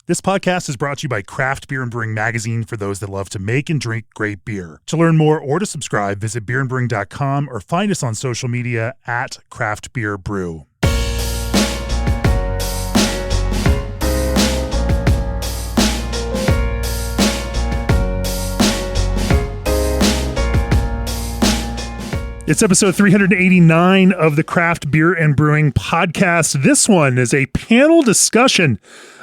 This podcast is brought to you by Craft Beer and Brewing magazine for those that love to make and drink great beer. To learn more or to subscribe, visit beerandbrewing.com or find us on social media at Craft Beer Brew. It's episode 389 of the Craft Beer and Brewing podcast. This one is a panel discussion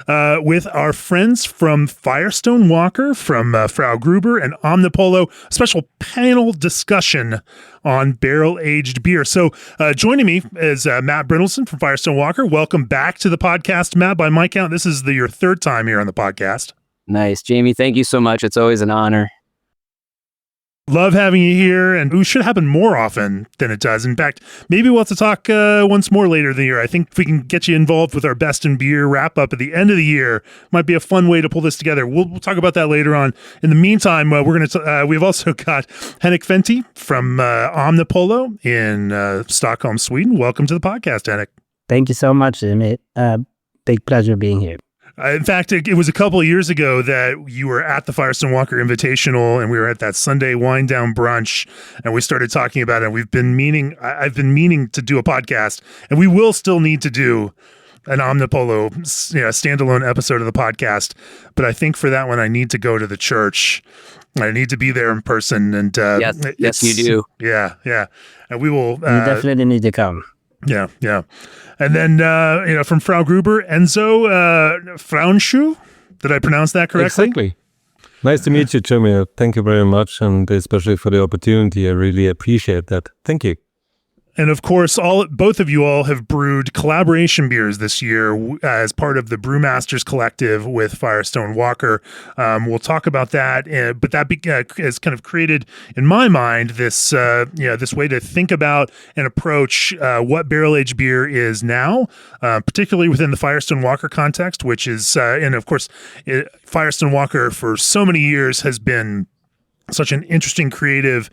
with our friends from Firestone Walker, from Frau Gruber and Omnipollo, a special panel discussion on barrel-aged beer. So joining me is Matt Brynildson from Firestone Walker. Welcome back to the podcast, Matt. By my count, this is your third time here on the podcast. Nice. Jamie, thank you so much. It's always an honor. Love having you here, and it should happen more often than it does. In fact, maybe we'll have to talk once more later in the year. I think if we can get you involved with our Best in Beer wrap-up at the end of the year, might be a fun way to pull this together. We'll talk about that later on. In the meantime, we've also got Henrik Fenty from Omnipollo in Stockholm, Sweden. Welcome to the podcast, Henrik. Thank you so much, Jimmy. Big pleasure being here. In fact, it was a couple of years ago that you were at the Firestone Walker Invitational, and we were at that Sunday wind down brunch, and we started talking about it. I've been meaning to do a podcast, and we will still need to do an Omnipollo, standalone episode of the podcast. But I think for that one, I need to go to the church. I need to be there in person. And yes, you do. Yeah, and we will. You definitely need to come. Yeah. And then, from Frau Gruber, Enzo Frauenschuh. Did I pronounce that correctly? Exactly. Nice to meet you, Jimmy. Thank you very much, and especially for the opportunity. I really appreciate that. Thank you. And of course, both of you all have brewed collaboration beers this year as part of the Brewmasters Collective with Firestone Walker. We'll talk about that, but that has kind of created, in my mind, this way to think about and approach what barrel-aged beer is now, particularly within the Firestone Walker context, which is, and of course, Firestone Walker for so many years has been such an interesting creative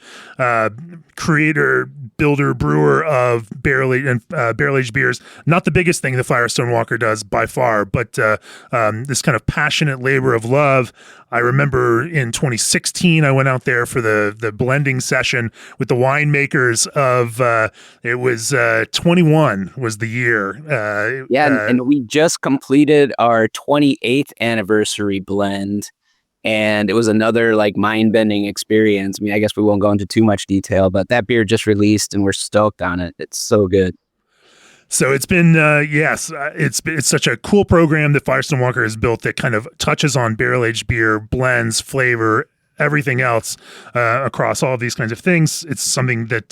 creator, builder, brewer of barrel-aged beers. Not the biggest thing the Firestone Walker does by far, but this kind of passionate labor of love. I remember in 2016, I went out there for the blending session with the winemakers of, it was 21 was the year. And we just completed our 28th anniversary blend. And it was another mind-bending experience. I mean, I guess we won't go into too much detail, but that beer just released and we're stoked on it. It's so good. So it's been, it's such a cool program that Firestone Walker has built that kind of touches on barrel-aged beer, blends, flavor, everything else across all of these kinds of things. It's something that,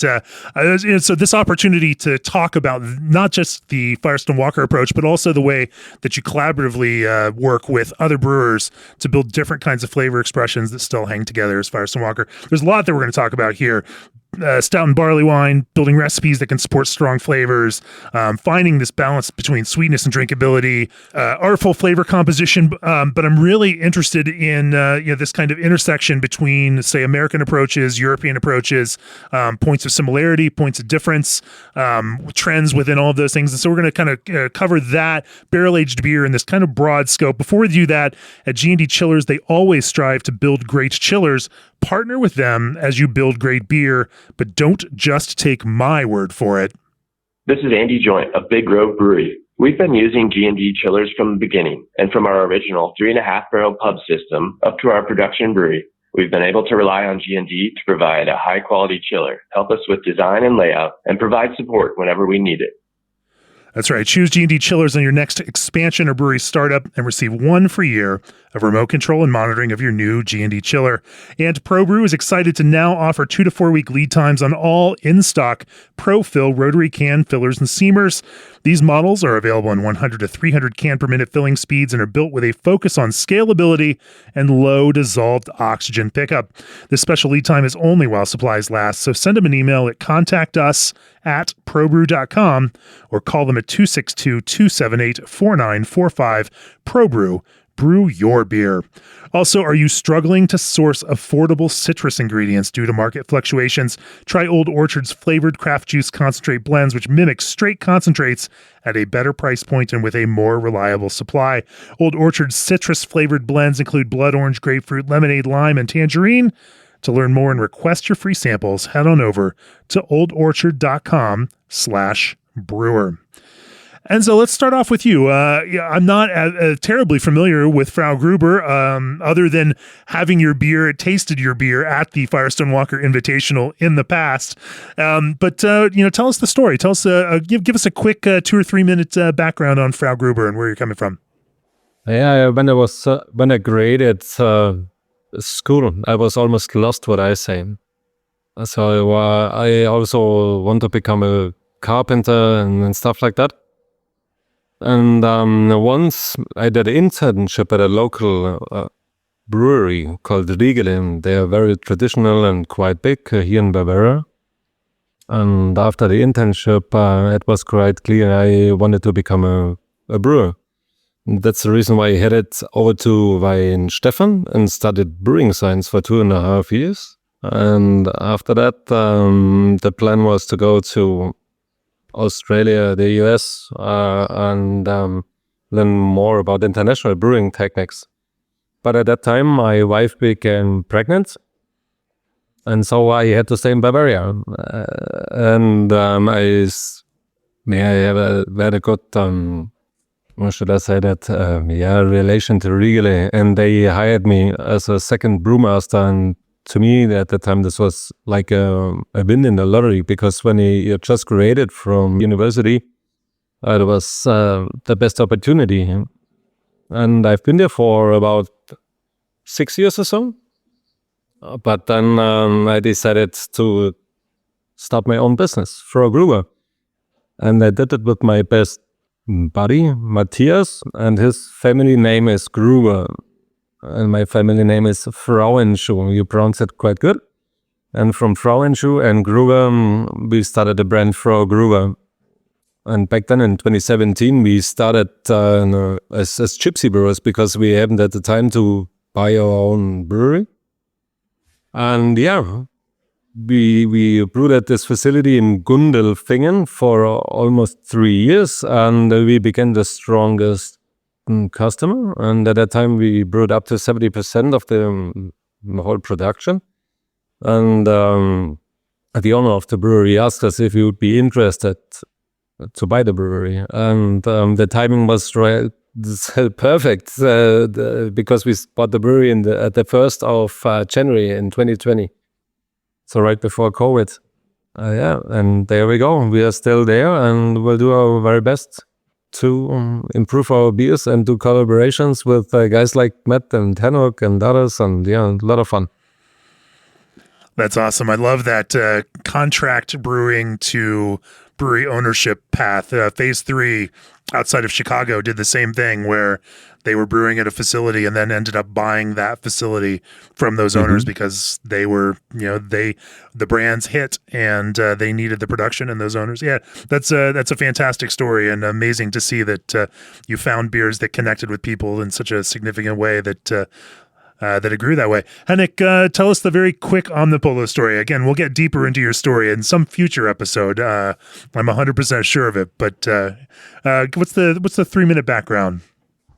so this opportunity to talk about not just the Firestone Walker approach, but also the way that you collaboratively work with other brewers to build different kinds of flavor expressions that still hang together as Firestone Walker. There's a lot that we're going to talk about here. Stout and barley wine, building recipes that can support strong flavors, finding this balance between sweetness and drinkability, artful flavor composition. But I'm really interested in this kind of intersection between, say, American approaches, European approaches, points of similarity, points of difference, trends within all of those things. And so we're going to kind of cover that barrel-aged beer in this kind of broad scope. Before we do that, at G&D Chillers, they always strive to build great chillers. Partner with them as you build great beer, but don't just take my word for it. This is Andy Joint of Big Grove Brewery. We've been using G&D chillers from the beginning, and from our original 3.5 barrel pub system up to our production brewery, we've been able to rely on G&D to provide a high quality chiller, help us with design and layout, and provide support whenever we need it. That's right. Choose G&D Chillers on your next expansion or brewery startup and receive 1 free year of remote control and monitoring of your new G&D chiller. And Brew is excited to now offer 2 to 4 week lead times on all in-stock Pro-Fill rotary can fillers and seamers. These models are available in 100 to 300 can per minute filling speeds and are built with a focus on scalability and low dissolved oxygen pickup. This special lead time is only while supplies last, so send them an email at contactus@probrew.com or call them at 262-278-4945. ProBrew, brew your beer. Also, are you struggling to source affordable citrus ingredients due to market fluctuations? Try Old Orchard's flavored craft juice concentrate blends, which mimic straight concentrates at a better price point and with a more reliable supply. Old Orchard's citrus-flavored blends include blood orange, grapefruit, lemonade, lime, and tangerine. To learn more and request your free samples, head on over to oldorchard.com/brewer. And so let's start off with you. I'm not terribly familiar with Frau Gruber, other than having tasted your beer at the Firestone Walker Invitational in the past. But tell us the story. Tell us, give us a quick 2 or 3 minute background on Frau Gruber and where you're coming from. Yeah, when I graded school, I was almost lost, what I say. So I also want to become a carpenter and stuff like that. And once I did an internship at a local brewery called Drinkability. They are very traditional and quite big here in Bavaria. And after the internship, it was quite clear I wanted to become a brewer. That's the reason why I headed over to Weinstefan and studied brewing science for 2.5 years. And after that, the plan was to go to Australia, the US, and learn more about international brewing techniques. But at that time, my wife became pregnant, and so I had to stay in Bavaria. And I have a very good, how should I say that, relation to Riegele. And they hired me as a second brewmaster, and to me, at the time, this was like a win in the lottery, because when you just graduated from university, it was the best opportunity. And I've been there for about 6 years or so. But then I decided to start my own business for a brewer. And I did it with my best buddy, Matthias, and his family name is Gruber. And my family name is Frauenschuh. You pronounce it quite good. And from Frauenschuh and Gruber, we started the brand Frau Gruber. And back then in 2017, we started as gypsy brewers, because we hadn't had the time to buy our own brewery. And yeah, we brewed at this facility in Gundelfingen for almost 3 years, and we became the strongest customer. And at that time, we brewed up to 70% of the whole production. And the owner of the brewery asked us if we would be interested to buy the brewery. And the timing was right, perfect, because we bought the brewery at the 1st of January in 2020. So right before COVID. And there we go. We are still there, and we'll do our very best to improve our beers and do collaborations with guys like Matt and Henok and others, and a lot of fun. That's awesome. I love that contract brewing to brewery ownership path. Phase 3 outside of Chicago did the same thing, where they were brewing at a facility and then ended up buying that facility from those owners, because they were, the brands hit and they needed the production, and those owners. Yeah, that's a fantastic story, and amazing to see that you found beers that connected with people in such a significant way that it grew that way. Henrik, tell us the very quick Omnipollo story. Again, we'll get deeper into your story in some future episode. I'm 100% sure of it. But what's the 3-minute background?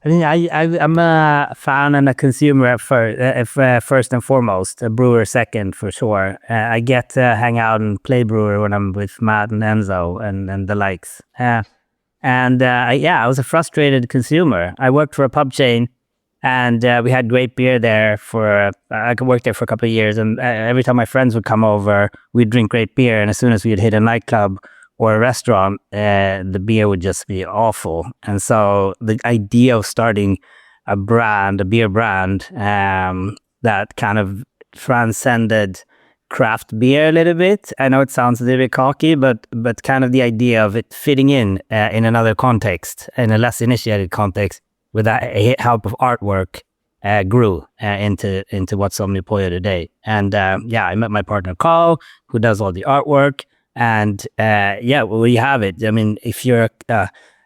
I mean, I'm a fan and a consumer first and foremost, a brewer second for sure. I get to hang out and play brewer when I'm with Matt and Enzo and the likes. I was a frustrated consumer. I worked for a pub chain, and we had great beer there I worked there for a couple of years, and every time my friends would come over, we'd drink great beer, and as soon as we'd hit a nightclub or a restaurant, the beer would just be awful. And so the idea of starting a beer brand, that kind of transcended craft beer a little bit. I know it sounds a little bit cocky, but kind of the idea of it fitting in another context, in a less initiated context, with the help of artwork, grew into what's Omnipollo today. And I met my partner Carl, who does all the artwork. And well, you have it. I mean, if you're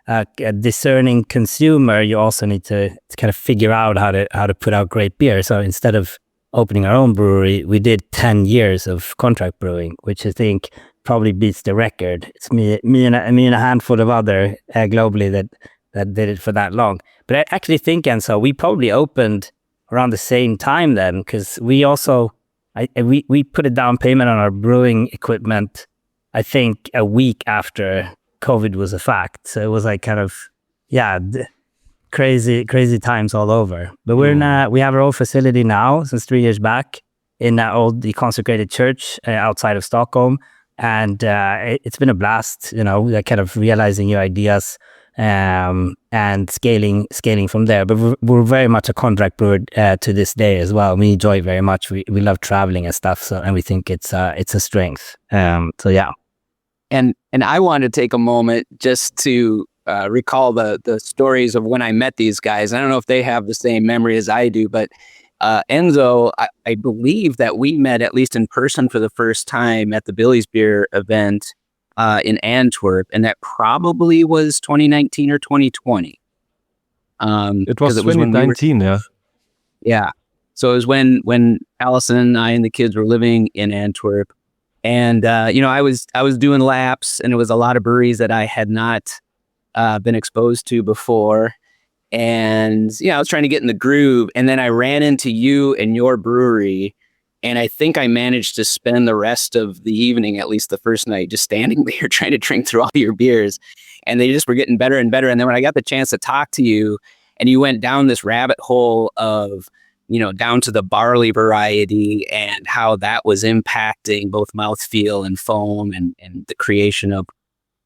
a discerning consumer, you also need to kind of figure out how to put out great beer. So instead of opening our own brewery, we did 10 years of contract brewing, which I think probably beats the record. It's me and a handful of other globally that did it for that long. But I actually think, Enzo, we probably opened around the same time then, because we also we put a down payment on our brewing equipment, I think a week after COVID was a fact. So it was like kind of, crazy times all over. But we have our own facility now since 3 years back in the consecrated church outside of Stockholm. And it's been a blast, like kind of realizing new ideas and scaling from there. But we're very much a contract brewer to this day as well. We enjoy it very much. We love traveling and stuff. And we think it's a strength. So yeah. And I want to take a moment just to recall the stories of when I met these guys. I don't know if they have the same memory as I do, but Enzo, I believe that we met at least in person for the first time at the Billy's Beer event in Antwerp, and that probably was 2019 or 2020. It was 2019, yeah. Yeah. So it was when Allison and I and the kids were living in Antwerp. And, I was doing laps, and it was a lot of breweries that I had not been exposed to before. And, I was trying to get in the groove. And then I ran into you and your brewery. And I think I managed to spend the rest of the evening, at least the first night, just standing there trying to drink through all your beers. And they just were getting better and better. And then when I got the chance to talk to you, and you went down this rabbit hole of, down to the barley variety and how that was impacting both mouthfeel and foam and the creation of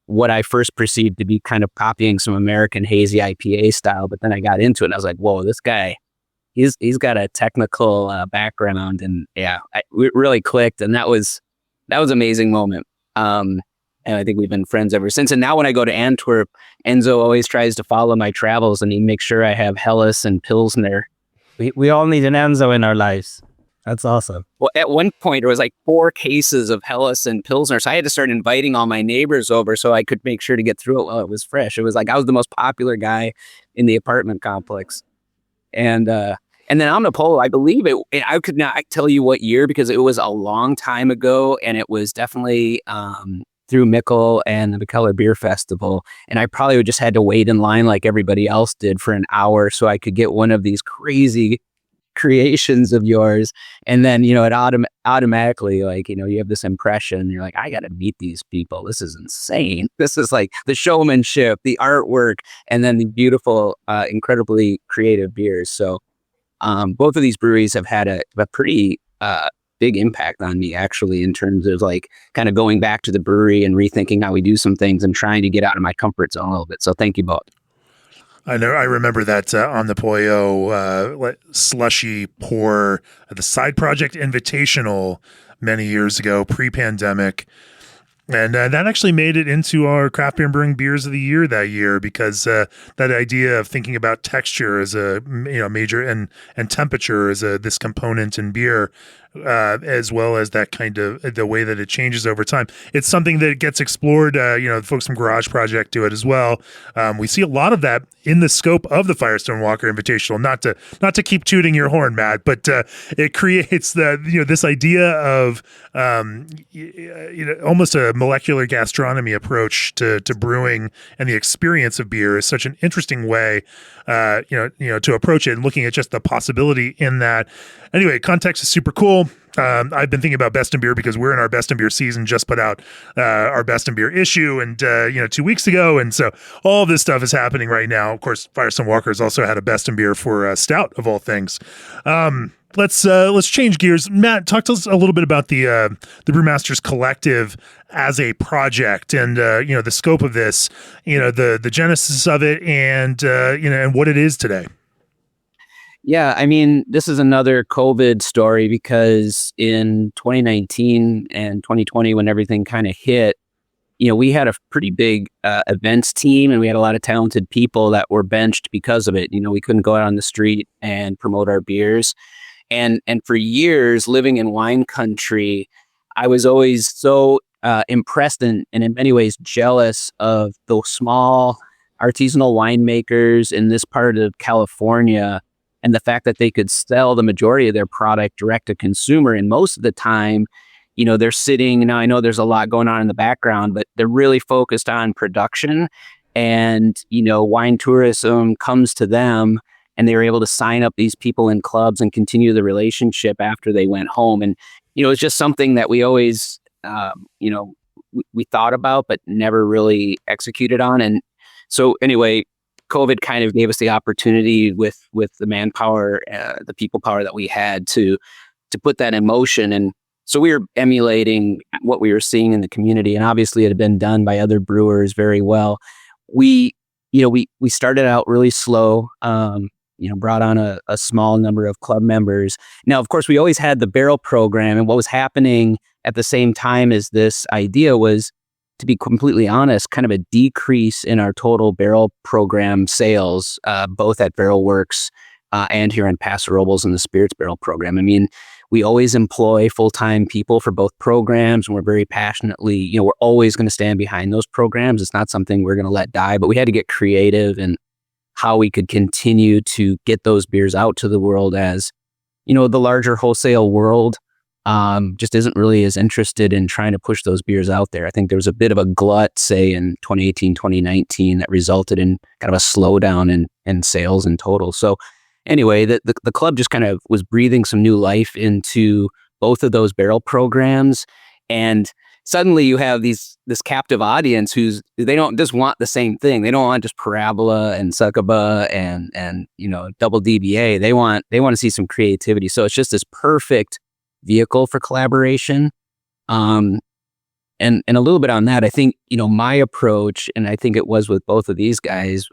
what I first perceived to be kind of copying some American hazy IPA style. But then I got into it and I was like, whoa, this guy, he's got a technical background. And it really clicked. And that was an amazing moment. And I think we've been friends ever since. And now when I go to Antwerp, Enzo always tries to follow my travels and he makes sure I have Helles and Pilsner. We all need an Enzo in our lives. That's awesome. Well, at one point, there was like 4 cases of Helles and Pilsner. So I had to start inviting all my neighbors over so I could make sure to get through it while it was fresh. It was like I was the most popular guy in the apartment complex. And then Omnipollo, I believe I could not tell you what year because it was a long time ago. And it was definitely through Mikkel and the McKellar Beer Festival. And I probably would just had to wait in line like everybody else did for an hour so I could get one of these crazy creations of yours. And then, it automatically, like, you have this impression, you're like, I got to meet these people. This is insane. This is like the showmanship, the artwork, and then the beautiful, incredibly creative beers. So both of these breweries have had a pretty big impact on me, actually, in terms of like kind of going back to the brewery and rethinking how we do some things and trying to get out of my comfort zone a little bit. So thank you both. I remember that on the Omnipollo slushy pour at the Side Project Invitational many years ago, pre-pandemic. And that actually made it into our Craft Beer Brewing Beers of the Year that year because that idea of thinking about texture as a major and temperature as this component in beer, as well as that kind of the way that it changes over time. It's something that gets explored. The folks from Garage Project do it as well. We see a lot of that in the scope of the Firestone Walker Invitational. Not to keep tooting your horn, Matt, but it creates this idea of almost a molecular gastronomy approach to brewing, and the experience of beer is such an interesting way to approach it, and looking at just the possibility in that. Anyway, context is super cool. I've been thinking about Best in Beer because we're in our Best in Beer season, just put out our Best in Beer issue, and 2 weeks ago, and so all this stuff is happening right now. Of course, Firestone Walker has also had a Best in Beer for Stout of all things. Let's change gears. Matt, talk to us a little bit about the Brewmasters Collective as a project, and the scope of this, the genesis of it, and and what it is today. Yeah, I mean, this is another COVID story because in 2019 and 2020, when everything kind of hit, we had a pretty big events team, and we had a lot of talented people that were benched because of it. We couldn't go out on the street and promote our beers. And for years, living in wine country, I was always so impressed and in many ways jealous of those small artisanal winemakers in this part of California, and the fact that they could sell the majority of their product direct to consumer. And most of the time, they're sitting, now I know there's a lot going on in the background, but they're really focused on production, and, wine tourism comes to them, and they were able to sign up these people in clubs and continue the relationship after they went home. And, it's just something that we always, we thought about, but never really executed on. And so anyway, COVID kind of gave us the opportunity with the manpower, the people power that we had to put that in motion. And so we were emulating what we were seeing in the community, and obviously it had been done by other brewers very well. We started out really slow, brought on a small number of club members. Now, of course, we always had the barrel program, and what was happening at the same time as this idea was, to be completely honest, kind of a decrease in our total barrel program sales, both at Barrel Works and here in Paso Robles in the Spirits Barrel program. I mean, we always employ full-time people for both programs, and we're very passionately, we're always going to stand behind those programs. It's not something we're going to let die, but we had to get creative in how we could continue to get those beers out to the world, as, the larger wholesale world just isn't really as interested in trying to push those beers out there. I think there was a bit of a glut, say, in 2018, 2019, that resulted in kind of a slowdown in sales in total. So anyway, the club just kind of was breathing some new life into both of those barrel programs. And suddenly you have this captive audience they don't just want the same thing. They don't want just Parabola and Succubah and double DBA. They want to see some creativity. So it's just this perfect vehicle for collaboration. And a little bit on that, I think, my approach, and I think it was with both of these guys,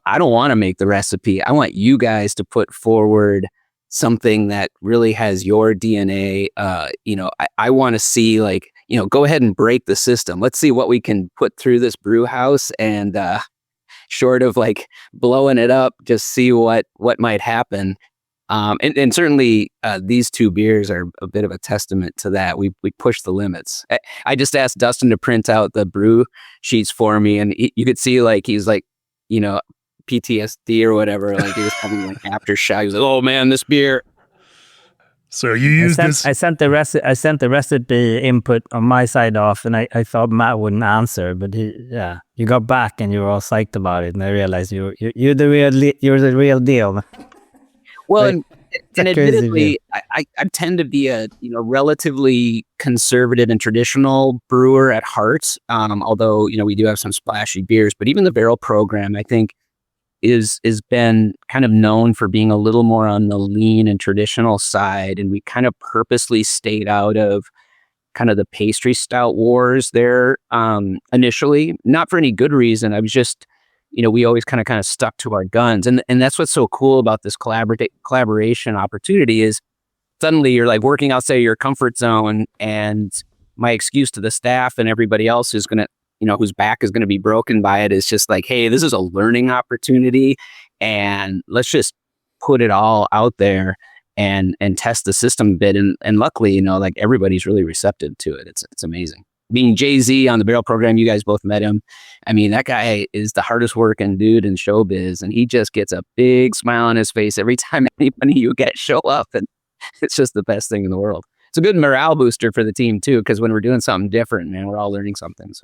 I don't want to make the recipe. I want you guys to put forward something that really has your DNA. I want to see, like, go ahead and break the system. Let's see what we can put through this brew house, and short of like blowing it up, just see what might happen. And certainly these two beers are a bit of a testament to that. We push the limits. I just asked Dustin to print out the brew sheets for me, and you could see, like, he's like, PTSD or whatever. Like, he was having like aftershock. He was like, "Oh man, this beer." So you use this. I sent the recipe input on my side off, and I thought Matt wouldn't answer, but you got back and you were all psyched about it, and I realized you're the real deal. Well, Like, and admittedly, I tend to be a relatively conservative and traditional brewer at heart. Although we do have some splashy beers, but even the barrel program, I think, is been kind of known for being a little more on the lean and traditional side, and we kind of purposely stayed out of kind of the pastry stout wars there initially, not for any good reason. I was just, we always kind of stuck to our guns, and that's what's so cool about this collaboration opportunity is suddenly you're like working outside your comfort zone, and my excuse to the staff and everybody else who's gonna, whose back is going to be broken by it, is just like, hey, this is a learning opportunity, and let's just put it all out there and test the system a bit. And luckily, like, everybody's really receptive to it. It's amazing. Being Jay-Z on the barrel program, you guys both met him. I mean, that guy is the hardest working dude in showbiz, and he just gets a big smile on his face every time anybody you get show up, and it's just the best thing in the world. It's a good morale booster for the team too, because when we're doing something different, man, we're all learning something. So.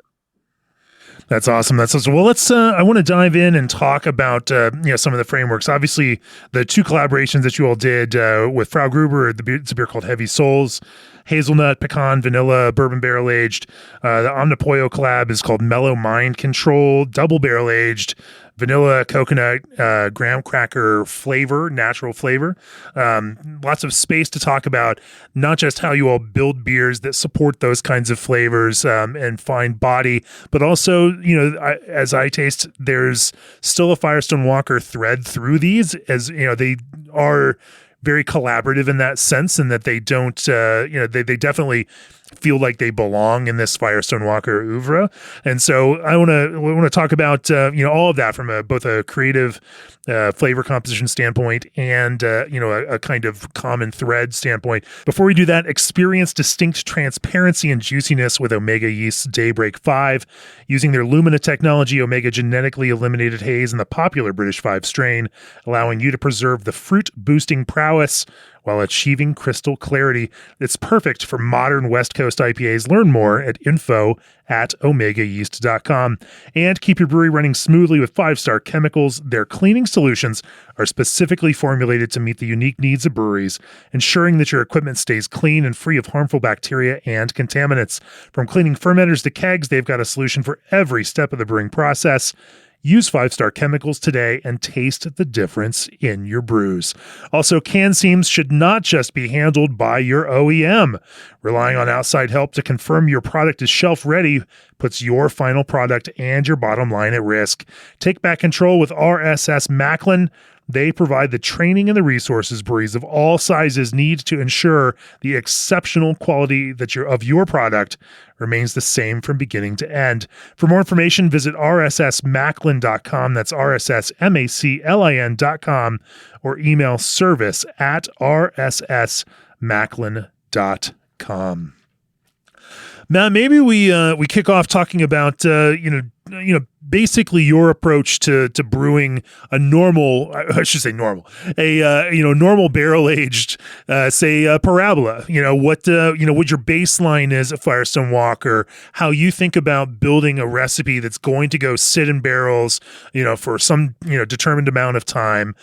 That's awesome. That's awesome. Well, let's. I want to dive in and talk about some of the frameworks. Obviously, the two collaborations that you all did with Frau Gruber, it's a beer called Heavy Souls, hazelnut, pecan, vanilla, bourbon barrel aged. The Omnipollo collab is called Mellow Mind Control, double barrel aged, vanilla, coconut, graham cracker flavor, natural flavor. Lots of space to talk about, not just how you all build beers that support those kinds of flavors and find body, but also, as I taste, there's still a Firestone Walker thread through these, as they are very collaborative in that sense, and that they don't, they definitely feel like they belong in this Firestone Walker oeuvre. And so I want to talk about all of that from both a creative flavor composition standpoint and a kind of common thread standpoint. Before we do that, experience distinct transparency and juiciness with Omega Yeast's Daybreak 5. Using their Lumina technology, Omega genetically eliminated haze in the popular British 5 strain, allowing you to preserve the fruit-boosting prowess while achieving crystal clarity. It's perfect for modern West Coast IPAs. Learn more at info@omegayeast.com. And keep your brewery running smoothly with 5-star chemicals. Their cleaning solutions are specifically formulated to meet the unique needs of breweries, ensuring that your equipment stays clean and free of harmful bacteria and contaminants. From cleaning fermenters to kegs, they've got a solution for every step of the brewing process. Use 5-star chemicals today and taste the difference in your brews. Also, can seams should not just be handled by your OEM. Relying on outside help to confirm your product is shelf ready puts your final product and your bottom line at risk. Take back control with RSS Macklin. They provide the training and the resources breweries of all sizes need to ensure the exceptional quality of your product remains the same from beginning to end. For more information, visit rssmacklin.com. That's rssmaclin.com, or email service@rssmacklin.com. Matt, maybe we kick off talking about basically your approach to brewing a normal, normal barrel aged, parabola. What your baseline is at Firestone Walker, how you think about building a recipe that's going to go sit in barrels, for some determined amount of time.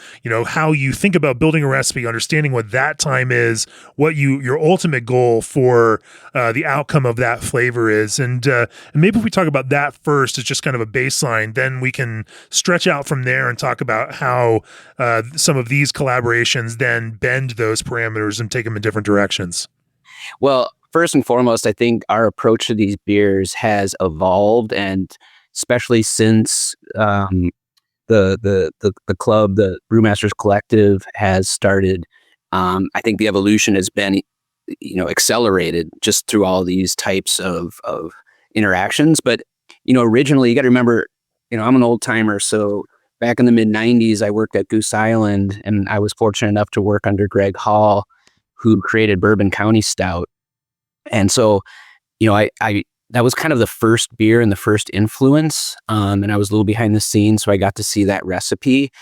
How you think about building a recipe, understanding what that time is, what your ultimate goal for the outcome of that flavor is, and maybe if we talk about that first, it's just kind of a baseline. Then we can stretch out from there and talk about how some of these collaborations then bend those parameters and take them in different directions. Well, first and foremost, I think our approach to these beers has evolved, and especially since the club, the Brewmasters Collective, has started. I think the evolution has been, accelerated just through all these types of interactions. But originally, you got to remember, I'm an old timer. So back in the mid 90s, I worked at Goose Island, and I was fortunate enough to work under Greg Hall, who created Bourbon County Stout. And so, I that was kind of the first beer and the first influence. And I was a little behind the scenes, so I got to see that recipe.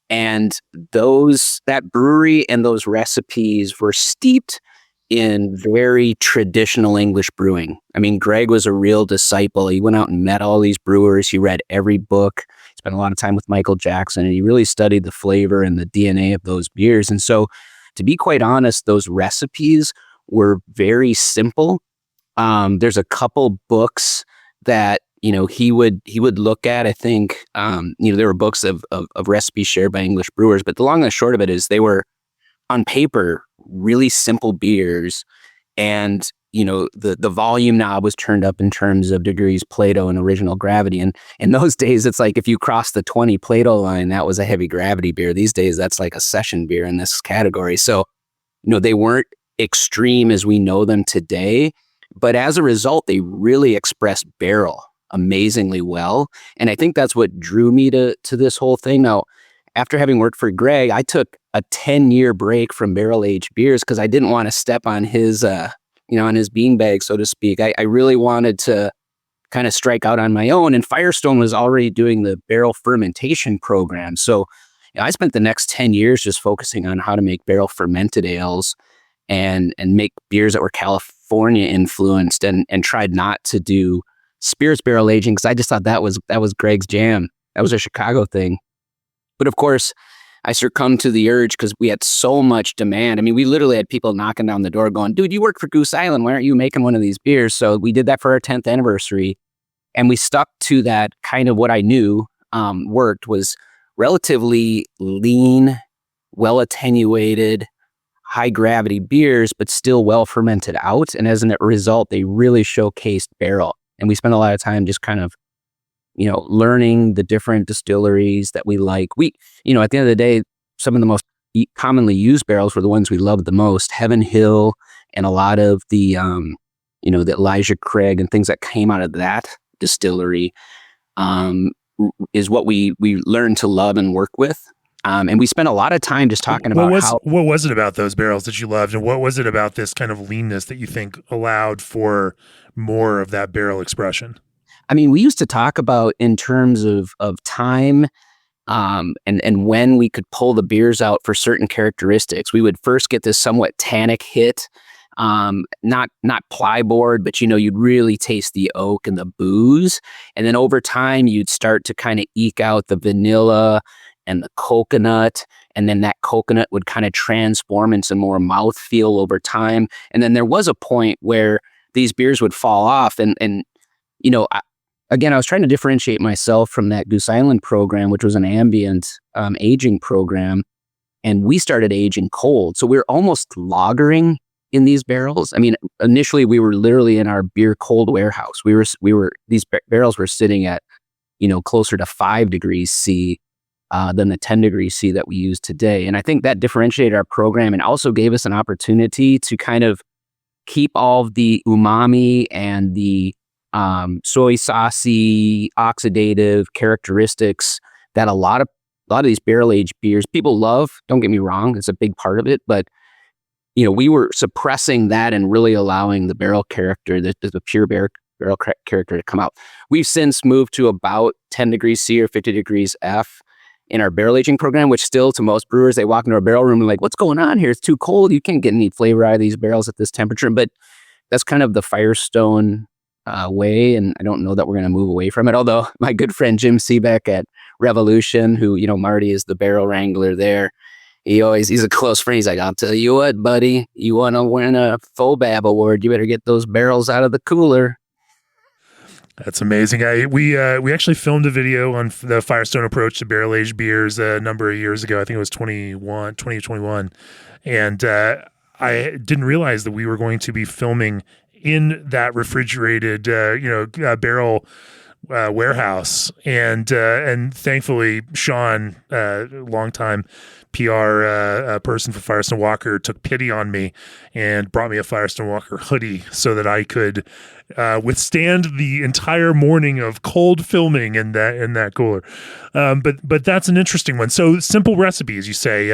And that brewery and those recipes were steeped in very traditional English brewing. I mean, Greg was a real disciple. He went out and met all these brewers. He read every book. He spent a lot of time with Michael Jackson, and he really studied the flavor and the DNA of those beers. And so, to be quite honest, those recipes were very simple. There's a couple books that he would look at. I think there were books of recipes shared by English brewers, but the long and the short of it is they were, on paper, really simple beers, and the volume knob was turned up in terms of degrees Plato and original gravity. And in those days, it's like if you crossed the 20 Plato line, that was a heavy gravity beer. These days, that's like a session beer in this category. So they weren't extreme as we know them today, but as a result, they really expressed barrel amazingly well. And I think that's what drew me to this whole thing. Now, after having worked for Greg, I took a 10-year break from barrel-aged beers because I didn't want to step on his, on his beanbag, so to speak. I really wanted to kind of strike out on my own, and Firestone was already doing the barrel fermentation program. So I spent the next 10 years just focusing on how to make barrel fermented ales and make beers that were California influenced, and tried not to do spirits barrel aging because I just thought that was Greg's jam. That was a Chicago thing. But of course, I succumbed to the urge because we had so much demand. I mean, we literally had people knocking down the door going, dude, you work for Goose Island. Why aren't you making one of these beers? So we did that for our 10th anniversary. And we stuck to that. Kind of what I knew worked was relatively lean, well-attenuated, high-gravity beers, but still well-fermented out. And as a result, they really showcased barrel. And we spent a lot of time just kind of learning the different distilleries that we like. We, at the end of the day, some of the most commonly used barrels were the ones we loved the most. Heaven Hill and a lot of the the Elijah Craig and things that came out of that distillery, is what we learned to love and work with. And we spent a lot of time just talking about what was it about those barrels that you loved, and what was it about this kind of leanness that you think allowed for more of that barrel expression? I mean, we used to talk about in terms of time, and when we could pull the beers out for certain characteristics. We would first get this somewhat tannic hit, not plyboard, but you'd really taste the oak and the booze, and then over time you'd start to kind of eke out the vanilla and the coconut, and then that coconut would kind of transform into more mouthfeel over time. And then there was a point where these beers would fall off, and I was trying to differentiate myself from that Goose Island program, which was an ambient aging program, and we started aging cold. So we were almost lagering in these barrels. I mean, initially we were literally in our beer cold warehouse. These barrels were sitting at, closer to 5 degrees C than the 10 degrees C that we use today. And I think that differentiated our program and also gave us an opportunity to kind of keep all of the umami and the soy saucy oxidative characteristics that a lot of these barrel aged beers people love. Don't get me wrong, it's a big part of it, but we were suppressing that and really allowing the barrel character, the pure barrel character to come out. We've since moved to about 10 degrees C or 50 degrees F in our barrel aging program, which still to most brewers, they walk into a barrel room and like, what's going on here? It's too cold. You can't get any flavor out of these barrels at this temperature. But that's kind of the Firestone way, and I don't know that we're going to move away from it. Although my good friend Jim Seebeck at Revolution, who Marty is the barrel wrangler there, he's a close friend. He's like, I'll tell you what, buddy, you want to win a FOBAB award, you better get those barrels out of the cooler. That's amazing. We actually filmed a video on the Firestone approach to barrel aged beers a number of years ago. I think it was 2021, and I didn't realize that we were going to be filming in that refrigerated, barrel warehouse, and thankfully Sean, longtime PR person for Firestone Walker, took pity on me and brought me a Firestone Walker hoodie so that I could withstand the entire morning of cold filming in that cooler. But that's an interesting one. So simple recipes, you say,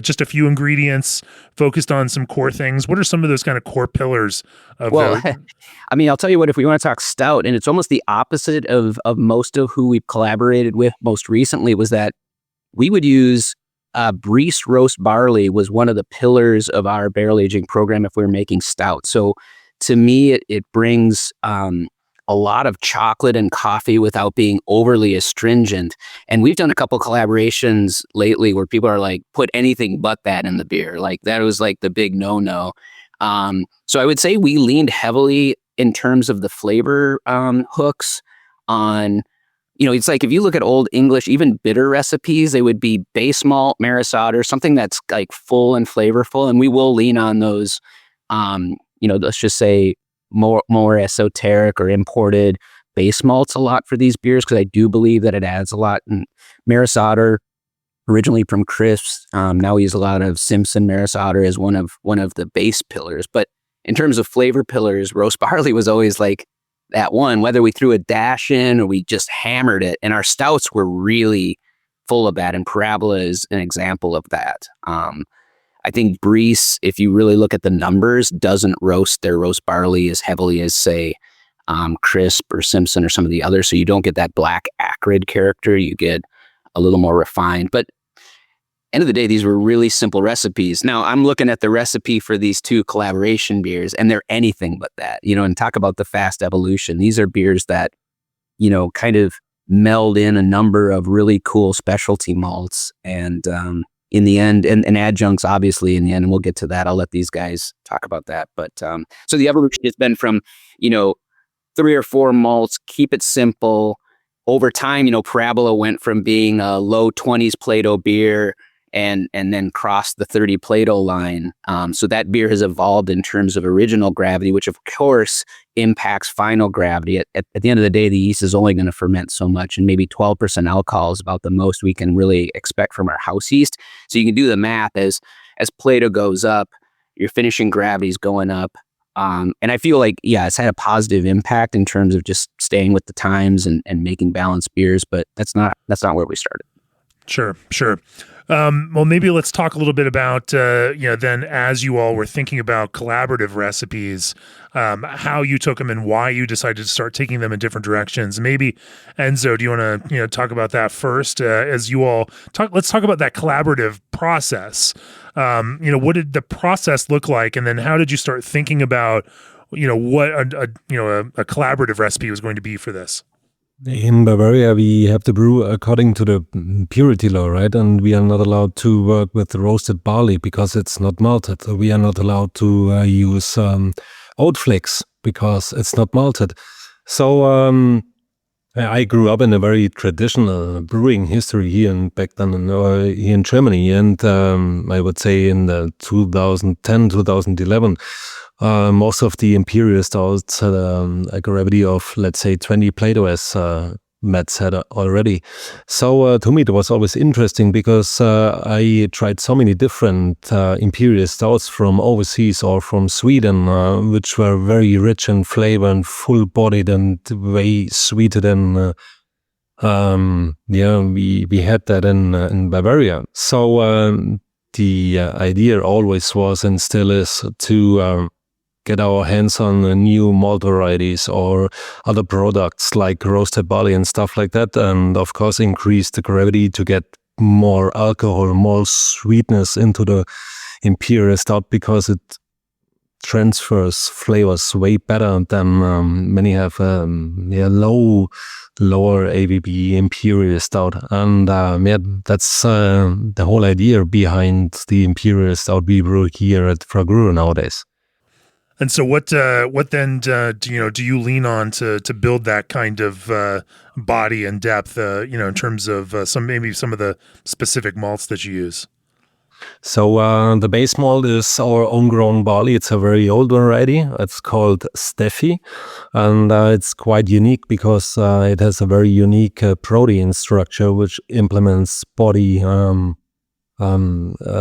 just a few ingredients focused on some core things. What are some of those kind of core pillars of I mean, I'll tell you what, if we want to talk stout, and it's almost the opposite of most of who we've collaborated with most recently, was that we would use Breese roast barley was one of the pillars of our barrel aging program if we were making stout. So to me, it brings a lot of chocolate and coffee without being overly astringent. And we've done a couple collaborations lately where people are like, put anything but that in the beer. Like that was like the big no-no. So I would say we leaned heavily in terms of the flavor hooks on, it's like if you look at old English, even bitter recipes, they would be base malt, maris otter, something that's like full and flavorful. And we will lean on those, let's just say more esoteric or imported base malts a lot for these beers, because I do believe that it adds a lot. And maris otter, originally from Crisps, now we use a lot of Simpson maris otter as one of the base pillars. But in terms of flavor pillars, roast barley was always like that one, whether we threw a dash in or we just hammered it. And our stouts were really full of that, and Parabola is an example of that. I think Breese, if you really look at the numbers, doesn't roast their roast barley as heavily as, say, Crisp or Simpson or some of the others. So you don't get that black acrid character. You get a little more refined. But end of the day, these were really simple recipes. Now I'm looking at the recipe for these two collaboration beers, and they're anything but that, and talk about the fast evolution. These are beers that, kind of meld in a number of really cool specialty malts. And in the end, and adjuncts, obviously, in the end, and we'll get to that. I'll let these guys talk about that. But so the evolution has been from, 3 or 4 malts, keep it simple. Over time, Parabola went from being a low 20s Plato beer and then crossed the 30 Plato line. So that beer has evolved in terms of original gravity, which of course impacts final gravity. At the end of the day, the yeast is only going to ferment so much, and maybe 12% alcohol is about the most we can really expect from our house yeast. So you can do the math as Plato goes up, your finishing gravity is going up. And I feel like, yeah, it's had a positive impact in terms of just staying with the times and making balanced beers, but that's not where we started. Sure. Well, maybe let's talk a little bit about, then as you all were thinking about collaborative recipes, how you took them and why you decided to start taking them in different directions. Maybe Enzo, do you want to, talk about that first? As you all talk, let's talk about that collaborative process. What did the process look like? And then how did you start thinking about, what a collaborative recipe was going to be for this? In Bavaria, we have to brew according to the purity law, right? And we are not allowed to work with roasted barley because it's not malted. So we are not allowed to use oat flakes because it's not malted. So I grew up in a very traditional brewing history here here in Germany. And I would say in the 2010, 2011, most of the imperial stouts had a gravity of, let's say, 20 Plato, as Matt said already. So to me, it was always interesting because I tried so many different imperial stouts from overseas or from Sweden, which were very rich in flavor and full-bodied and way sweeter than we had that in Bavaria. So the idea always was and still is to get our hands on new malt varieties or other products like roasted barley and stuff like that. And of course, increase the gravity to get more alcohol, more sweetness into the imperial stout because it transfers flavors way better than many have lower ABV imperial stout. And that's the whole idea behind the imperial stout we brew here at Brew nowadays. And so what then do you lean on to build that kind of body and depth, in terms of some of the specific malts that you use? So the base malt is our own grown barley. It's a very old variety. It's called Steffi, and it's quite unique because it has a very unique protein structure which implements body a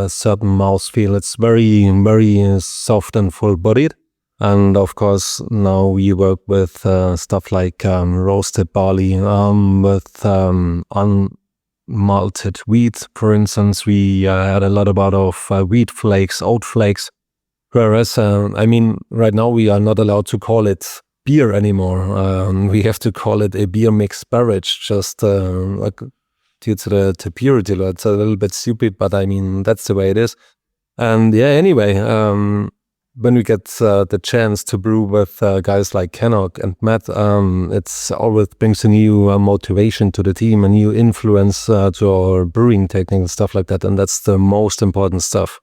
certain mouthfeel. It's very, very soft and full-bodied. And of course, now we work with stuff like roasted barley with unmalted wheat. For instance, we had a lot of wheat flakes, oat flakes. Whereas, right now we are not allowed to call it beer anymore. We have to call it a beer mixed beverage, just due to the purity law. It's a little bit stupid, but that's the way it is. And anyway, when we get the chance to brew with guys like Kennock and Matt, it's always brings a new motivation to the team, a new influence to our brewing technique and stuff like that. And that's the most important stuff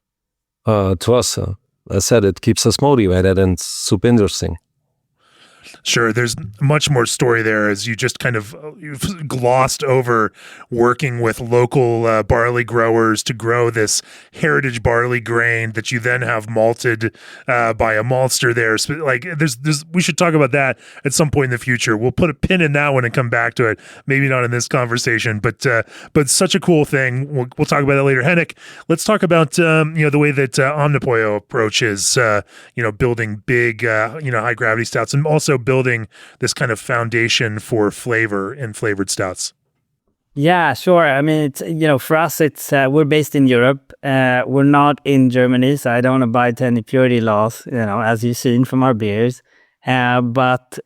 to us. As I said, it keeps us motivated and super interesting. Sure, there's much more story there as you just kind of you've glossed over working with local barley growers to grow this heritage barley grain that you then have malted by a maltster there. So, we should talk about that at some point in the future. We'll put a pin in that one and come back to it. Maybe not in this conversation, but such a cool thing. We'll talk about that later. Henrik, let's talk about the way that Omnipollo approaches building big high gravity stouts and also building this kind of foundation for flavor in flavored stouts. Yeah, sure. It's for us, it's we're based in Europe. We're not in Germany, so I don't abide to any purity laws, as you've seen from our beers. But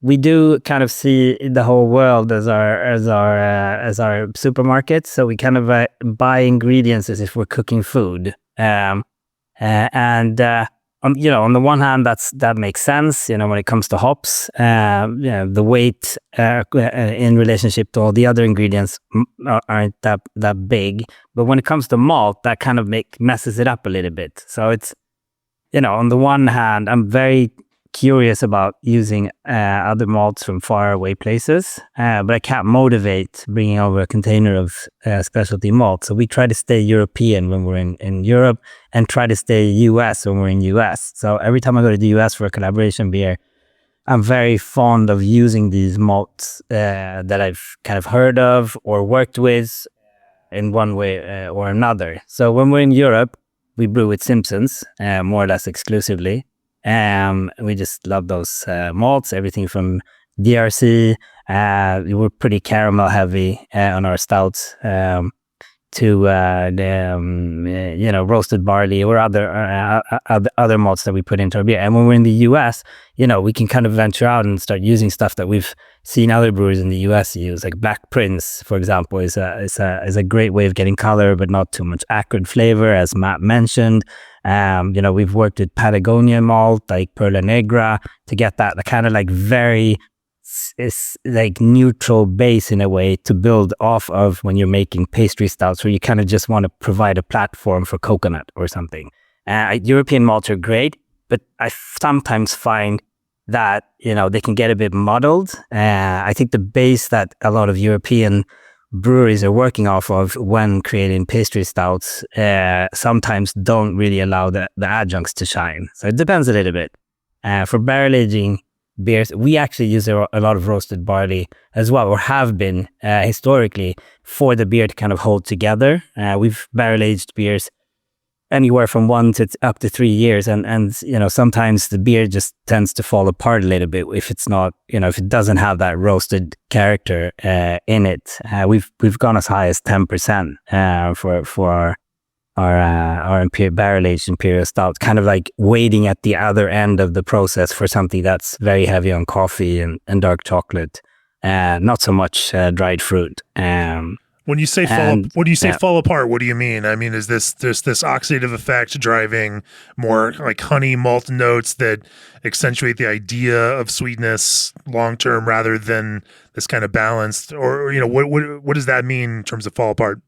we do kind of see the whole world as our supermarket. So we kind of buy ingredients as if we're cooking food. On the one hand, that makes sense. When it comes to hops, the weight in relationship to all the other ingredients aren't that big. But when it comes to malt, that kind of messes it up a little bit. So it's, on the one hand, I'm very curious about using other malts from far away places, but I can't motivate bringing over a container of specialty malt. So we try to stay European when we're in Europe and try to stay US when we're in US. So every time I go to the US for a collaboration beer, I'm very fond of using these malts that I've kind of heard of or worked with in one way or another. So when we're in Europe, we brew with Simpsons more or less exclusively. We just love those malts, everything from DRC. We're pretty caramel heavy on our stouts. To roasted barley or other malts that we put into our beer. And when we're in the US, we can kind of venture out and start using stuff that we've seen other brewers in the US use, like Black Prince, for example, is a great way of getting color but not too much acrid flavor, as Matt mentioned. We've worked with Patagonia malt like Perla Negra to get that kind of like very like neutral base in a way to build off of when you're making pastry stouts, where you kind of just want to provide a platform for coconut or something. European malts are great, but I sometimes find that they can get a bit muddled. I think the base that a lot of European breweries are working off of when creating pastry stouts sometimes don't really allow the adjuncts to shine. So it depends a little bit. For barrel aging beers, we actually use a lot of roasted barley as well, or have been historically, for the beer to kind of hold together. We've barrel aged beers anywhere from 1 to up to 3 years, and sometimes the beer just tends to fall apart a little bit if it's not, if it doesn't have that roasted character in it. We've gone as high as 10% for our barrel-aged imperial stout, kind of like waiting at the other end of the process for something that's very heavy on coffee and dark chocolate, not so much dried fruit. When you say fall apart, what do you mean? I mean, is this oxidative effect driving more like honey malt notes that accentuate the idea of sweetness long term rather than this kind of balanced, or what does that mean in terms of fall apart?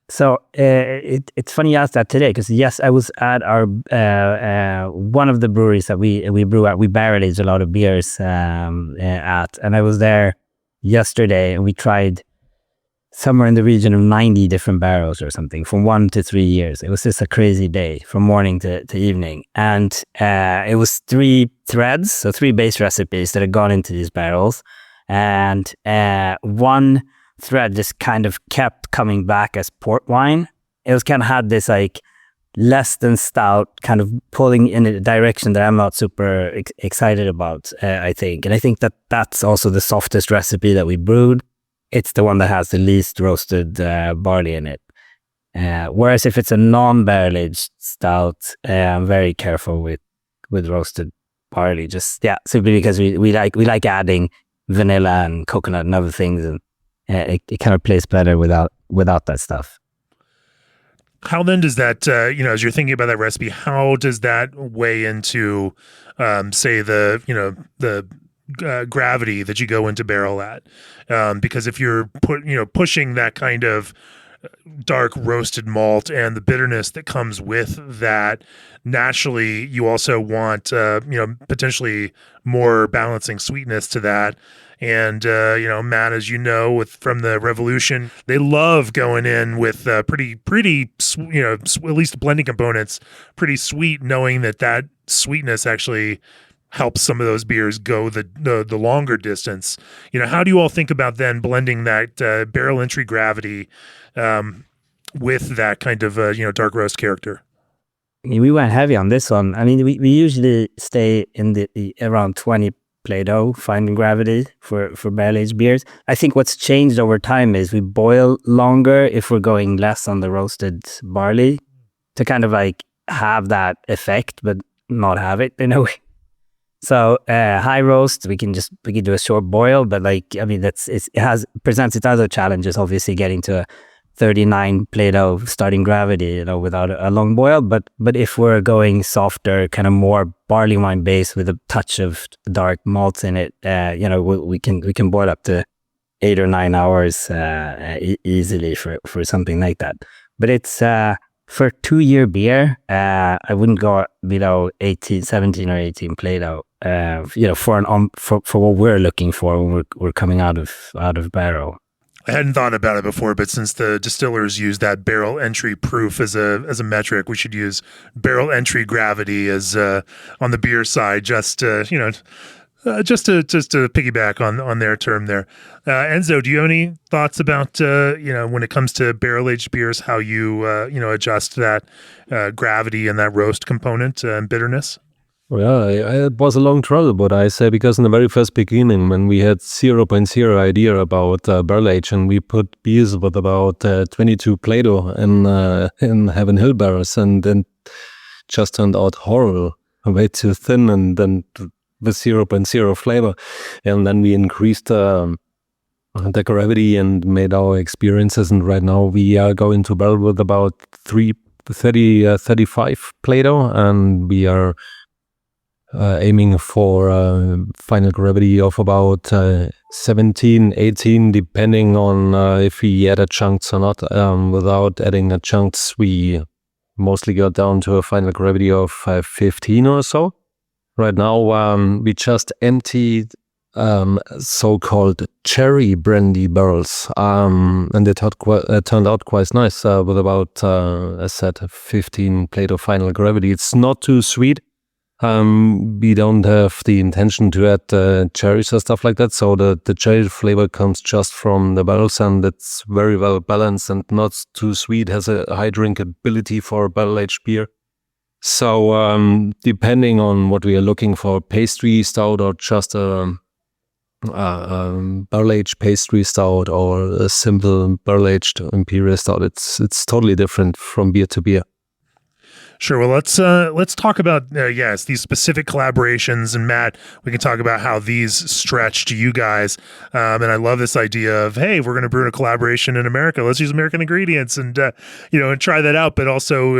So it's funny you asked that today, because yes, I was at our one of the breweries that we brew at. We barrel age a lot of beers at, and I was there yesterday, and we tried somewhere in the region of 90 different barrels or something from 1 to 3 years. It was just a crazy day from morning to evening, and it was 3 threads, so 3 base recipes that had gone into these barrels, and one thread just kind of kept coming back as port wine. It was kind of had this like less than stout kind of pulling in a direction that I'm not super excited about, I think. And I think that that's also the softest recipe that we brewed. It's the one that has the least roasted barley in it. Whereas if it's a non-barrel aged stout, I'm very careful with roasted barley. Just simply because we like adding vanilla and coconut and other things, and it kind of plays better without that stuff. How then does that, as you're thinking about that recipe, how does that weigh into, say, the gravity that you go into barrel at? Because if you're pushing that kind of dark roasted malt and the bitterness that comes with that, naturally you also want potentially more balancing sweetness to that. And Matt, as you know, from the Revolution, they love going in with pretty at least blending components pretty sweet, knowing that sweetness actually helps some of those beers go the longer distance. How do you all think about then blending that barrel entry gravity with that kind of dark roast character? We went heavy on this one. I mean, we usually stay in the around 20 Play-Doh finding gravity for barrel aged beers. I think what's changed over time is we boil longer if we're going less on the roasted barley to kind of like have that effect but not have it in a way. So high roast, we can do a short boil, but it presents its other challenges, obviously getting to a 39 Play-Doh starting gravity, without a long boil. But if we're going softer, kind of more barley wine base with a touch of dark malts in it, we can boil up to 8 or 9 hours easily for something like that. But it's for 2-year beer, I wouldn't go below 17 or 18 Play-Doh. For what we're looking for when we're coming out of barrel. I hadn't thought about it before, but since the distillers use that barrel entry proof as a metric, we should use barrel entry gravity as on the beer side, just to piggyback on their term there. Enzo, do you have any thoughts about when it comes to barrel aged beers, how you adjust that gravity and that roast component and bitterness? Yeah, it was a long trouble, but I say, because in the very first beginning, when we had 0.0 idea about barrel age, and we put beers with about 22 Plato in Heaven Hill barrels, and then just turned out horrible, way too thin, and then with 0.0 flavor. And then we increased the gravity and made our experiences, and right now we are going to barrel with about 35 Plato, and we are aiming for final gravity of about 17, 18, depending on if we add adjuncts or not. Without adding adjuncts, we mostly got down to a final gravity of 15 or so. Right now, we just emptied so-called cherry brandy barrels, and it turned out quite nice with about, as I said, 15 Plato final gravity. It's not too sweet. We don't have the intention to add cherries or stuff like that, so the cherry flavor comes just from the barrels, and it's very well balanced and not too sweet, has a high drinkability for barrel-aged beer. So depending on what we are looking for, pastry stout or just a barrel-aged pastry stout or a simple barrel-aged imperial stout, it's totally different from beer to beer. Sure. Well, let's talk about these specific collaborations, and Matt, we can talk about how these stretch to you guys. And I love this idea of, hey, we're going to brew in a collaboration in America. Let's use American ingredients and and try that out, but also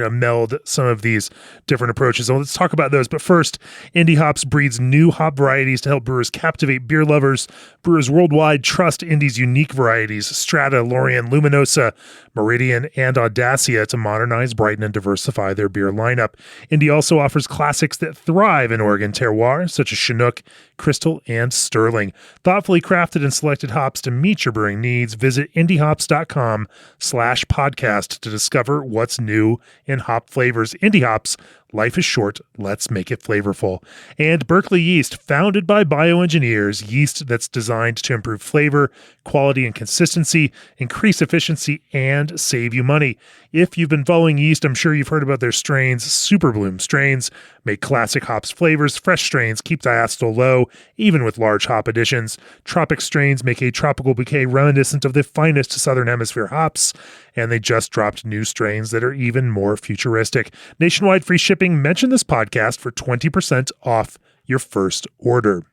meld some of these different approaches. So let's talk about those. But first, Indie Hops breeds new hop varieties to help brewers captivate beer lovers. Brewers worldwide trust Indie's unique varieties: Strata, Lorient, Luminosa, Meridian, and Audacia to modernize, brighten, and diversify their beer lineup. Indie also offers classics that thrive in Oregon terroir, such as Chinook, Crystal, and Sterling. Thoughtfully crafted and selected hops to meet your brewing needs. Visit indiehops.com/podcast to discover what's new in hop flavors. Indie Hops, life is short, let's make it flavorful. And Berkeley Yeast, founded by bioengineers, yeast that's designed to improve flavor, quality, and consistency, increase efficiency, and save you money. If you've been following yeast, I'm sure you've heard about their strains. Super Bloom strains make classic hops flavors. Fresh strains keep diacetyl low, even with large hop additions. Tropic strains make a tropical bouquet reminiscent of the finest Southern Hemisphere hops. And they just dropped new strains that are even more futuristic. Nationwide free shipping. Mention this podcast for 20% off your first order.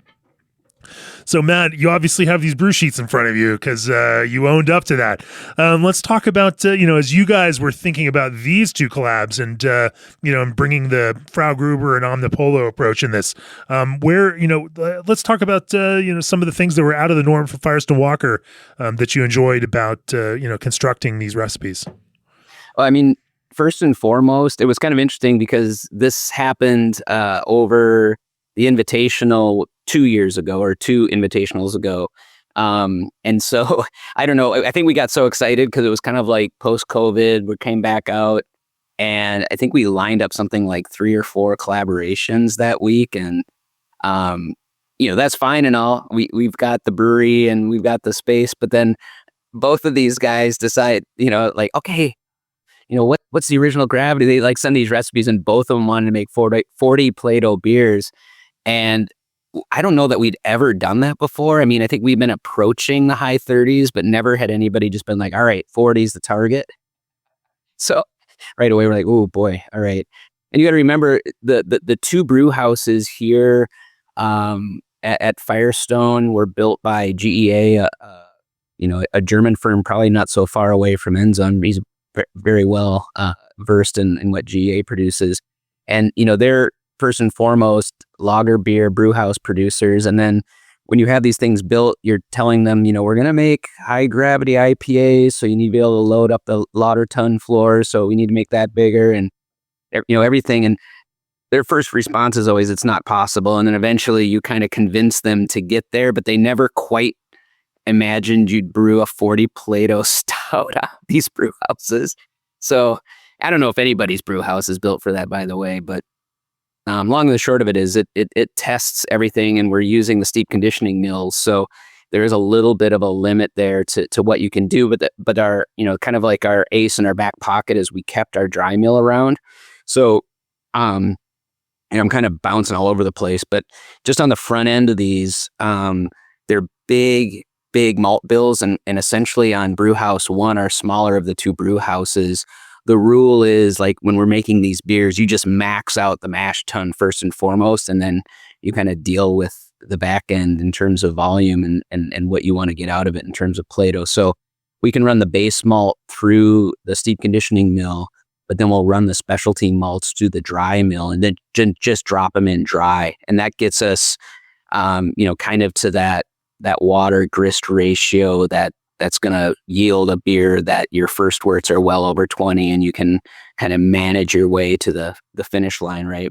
So, Matt, you obviously have these brew sheets in front of you because you owned up to that. Let's talk about, as you guys were thinking about these two collabs and, and bringing the Frau Gruber and Omnipollo approach in this, let's talk about, some of the things that were out of the norm for Firestone Walker that you enjoyed about, constructing these recipes. Well, I mean, first and foremost, it was kind of interesting because this happened over the Invitational 2 years ago, or 2 Invitationals ago. And so, I don't know, I think we got so excited because it was kind of like post-COVID, we came back out, and I think we lined up something like 3 or 4 collaborations that week. And, that's fine and all. We've got the brewery and we've got the space, but then both of these guys decide, okay, what's the original gravity? They send these recipes, and both of them wanted to make 40 Plato beers. And I don't know that we'd ever done that before. I mean, I think we've been approaching the high 30s, but never had anybody just been like, all right, 40 is the target. So right away, we're like, oh boy, all right. And you got to remember the 2 brew houses here at Firestone were built by GEA, a German firm, probably not so far away from Enzon. He's very well versed in what GEA produces. And, they're first and foremost lager beer brew house producers. And then when you have these things built, you're telling them, we're going to make high gravity IPAs. So you need to be able to load up the lauter ton floor. So we need to make that bigger and, everything. And their first response is always, it's not possible. And then eventually you kind of convince them to get there, but they never quite imagined you'd brew a 40 Plato stout out of these brew houses. So I don't know if anybody's brew house is built for that, by the way, but long and the short of it is it tests everything, and we're using the steep conditioning mills. So there is a little bit of a limit there to what you can do, but our, kind of like our ace in our back pocket is we kept our dry mill around. So and I'm kind of bouncing all over the place, but just on the front end of these, they're big malt bills, and essentially on brew house 1, our smaller of the 2 brew houses, the rule is like when we're making these beers, you just max out the mash tun first and foremost, and then you kind of deal with the back end in terms of volume and what you want to get out of it in terms of Plato. So we can run the base malt through the steep conditioning mill, but then we'll run the specialty malts through the dry mill and then just drop them in dry. And that gets us, kind of to that water grist ratio that's going to yield a beer that your first worts are well over 20, and you can kind of manage your way to the finish line, right?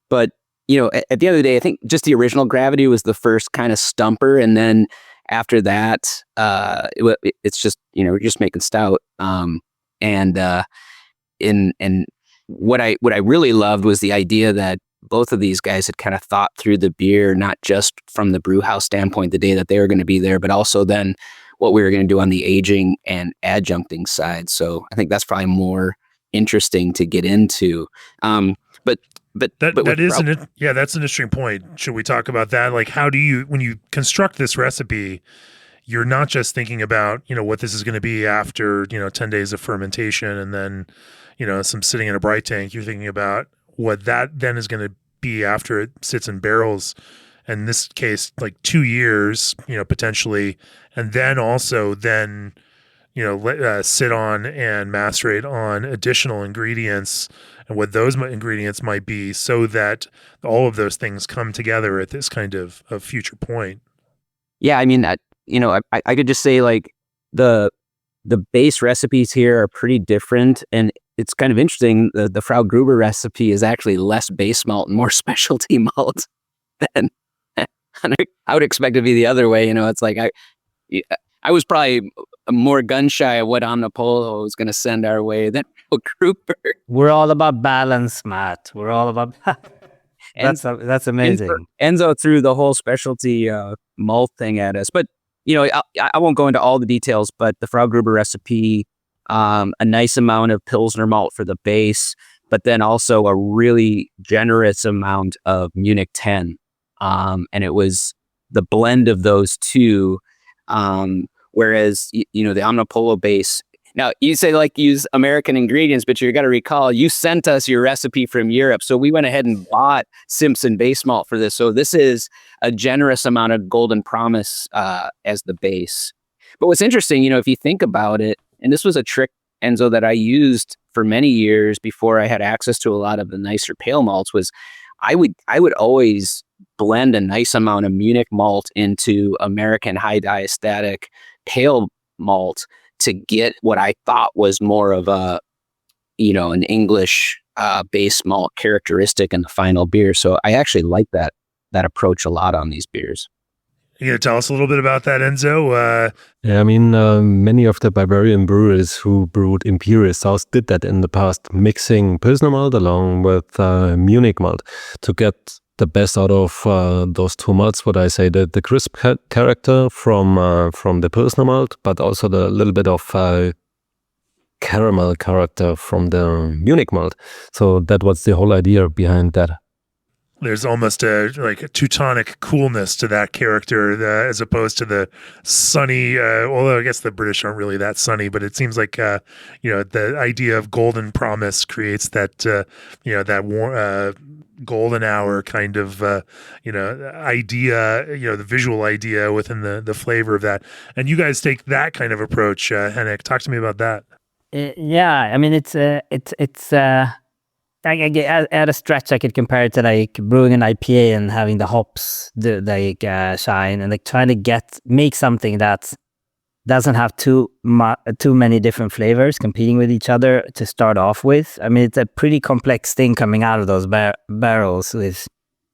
But at the end of the day, I think just the original Gravity was the first kind of stumper, and then after that, it's just we're just making stout. And what I really loved was the idea that both of these guys had kind of thought through the beer, not just from the brew house standpoint, the day that they were going to be there, but also then what we were going to do on the aging and adjuncting side. So I think that's probably more interesting to get into. That's an interesting point. Should we talk about that? Like, how do you, when you construct this recipe, you're not just thinking about, what this is going to be after, 10 days of fermentation and then, some sitting in a bright tank. You're thinking about what that then is going to be after it sits in barrels. In this case, like 2 years, potentially. And then also sit on and macerate on additional ingredients and what those ingredients might be, so that all of those things come together at this kind of future point. Yeah, I mean, I could just say like the base recipes here are pretty different, and it's kind of interesting. The Frau Gruber recipe is actually less base malt and more specialty malt than I would expect it to be the other way. It's like I was probably more gun shy of what Omnipollo was going to send our way than Gruber. We're all about balance, Matt. We're all about that's amazing. Enzo threw the whole specialty malt thing at us, but I won't go into all the details. But the Frau Gruber recipe, a nice amount of Pilsner malt for the base, but then also a really generous amount of Munich 10, and it was the blend of those two. Whereas, the Omnipollo base, now you say like use American ingredients, but you got to recall you sent us your recipe from Europe. So we went ahead and bought Simpson base malt for this. So this is a generous amount of Golden Promise as the base. But what's interesting, if you think about it, and this was a trick, Enzo, that I used for many years before I had access to a lot of the nicer pale malts, was I would always blend a nice amount of Munich malt into American high diastatic pale malt to get what I thought was more of an English base malt characteristic in the final beer. So I actually like that approach a lot on these beers. You gonna tell us a little bit about that, Enzo? Yeah, I mean, many of the Bavarian brewers who brewed Imperial Stout did that in the past, mixing Pilsner malt along with Munich malt to get the best out of those two malts. What I say, the crisp character from the Pilsner malt, but also the little bit of caramel character from the Munich malt. So that was the whole idea behind that. There's almost a Teutonic coolness to that character as opposed to the sunny, although I guess the British aren't really that sunny, but it seems like, the idea of Golden Promise creates that, that golden hour kind of, idea, the visual idea within the flavor of that. And you guys take that kind of approach, Henrik. Talk to me about that. Yeah, I mean, it's at a stretch, I could compare it to like brewing an IPA and having the hops shine, and like trying to make something that doesn't have too many different flavors competing with each other to start off with. I mean, it's a pretty complex thing coming out of those barrels with,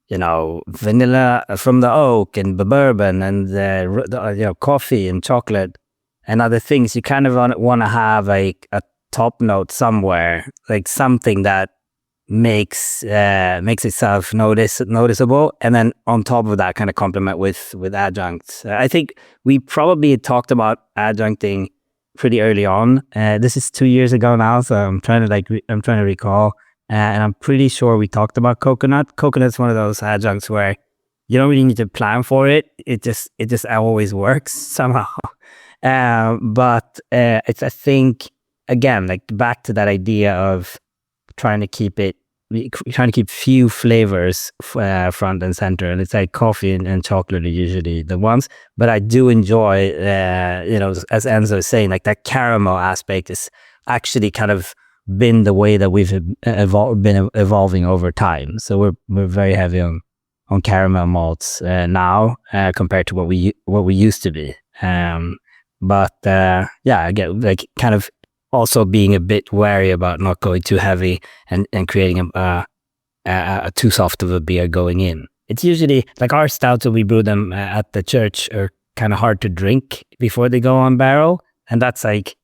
vanilla from the oak and the bourbon and coffee and chocolate and other things. You kind of want to have like a top note somewhere, like something that makes itself noticeable, and then on top of that kind of complement with adjuncts. I think we probably talked about adjuncting pretty early on. This is 2 years ago now, so I'm trying to recall. And I'm pretty sure we talked about coconut. Coconut's one of those adjuncts where you don't really need to plan for it. It just always works somehow. But it's, I think, again, like back to that idea of trying to keep few flavors front and center. And it's like coffee and chocolate are usually the ones. But I do enjoy, as Enzo is saying, like that caramel aspect is actually kind of been the way that we've been evolving over time. So we're very heavy on caramel malts now compared to what we used to be. Again, like kind of also being a bit wary about not going too heavy and creating a too soft of a beer going in. It's usually like our stouts when we brew them at the church are kind of hard to drink before they go on barrel, and that's like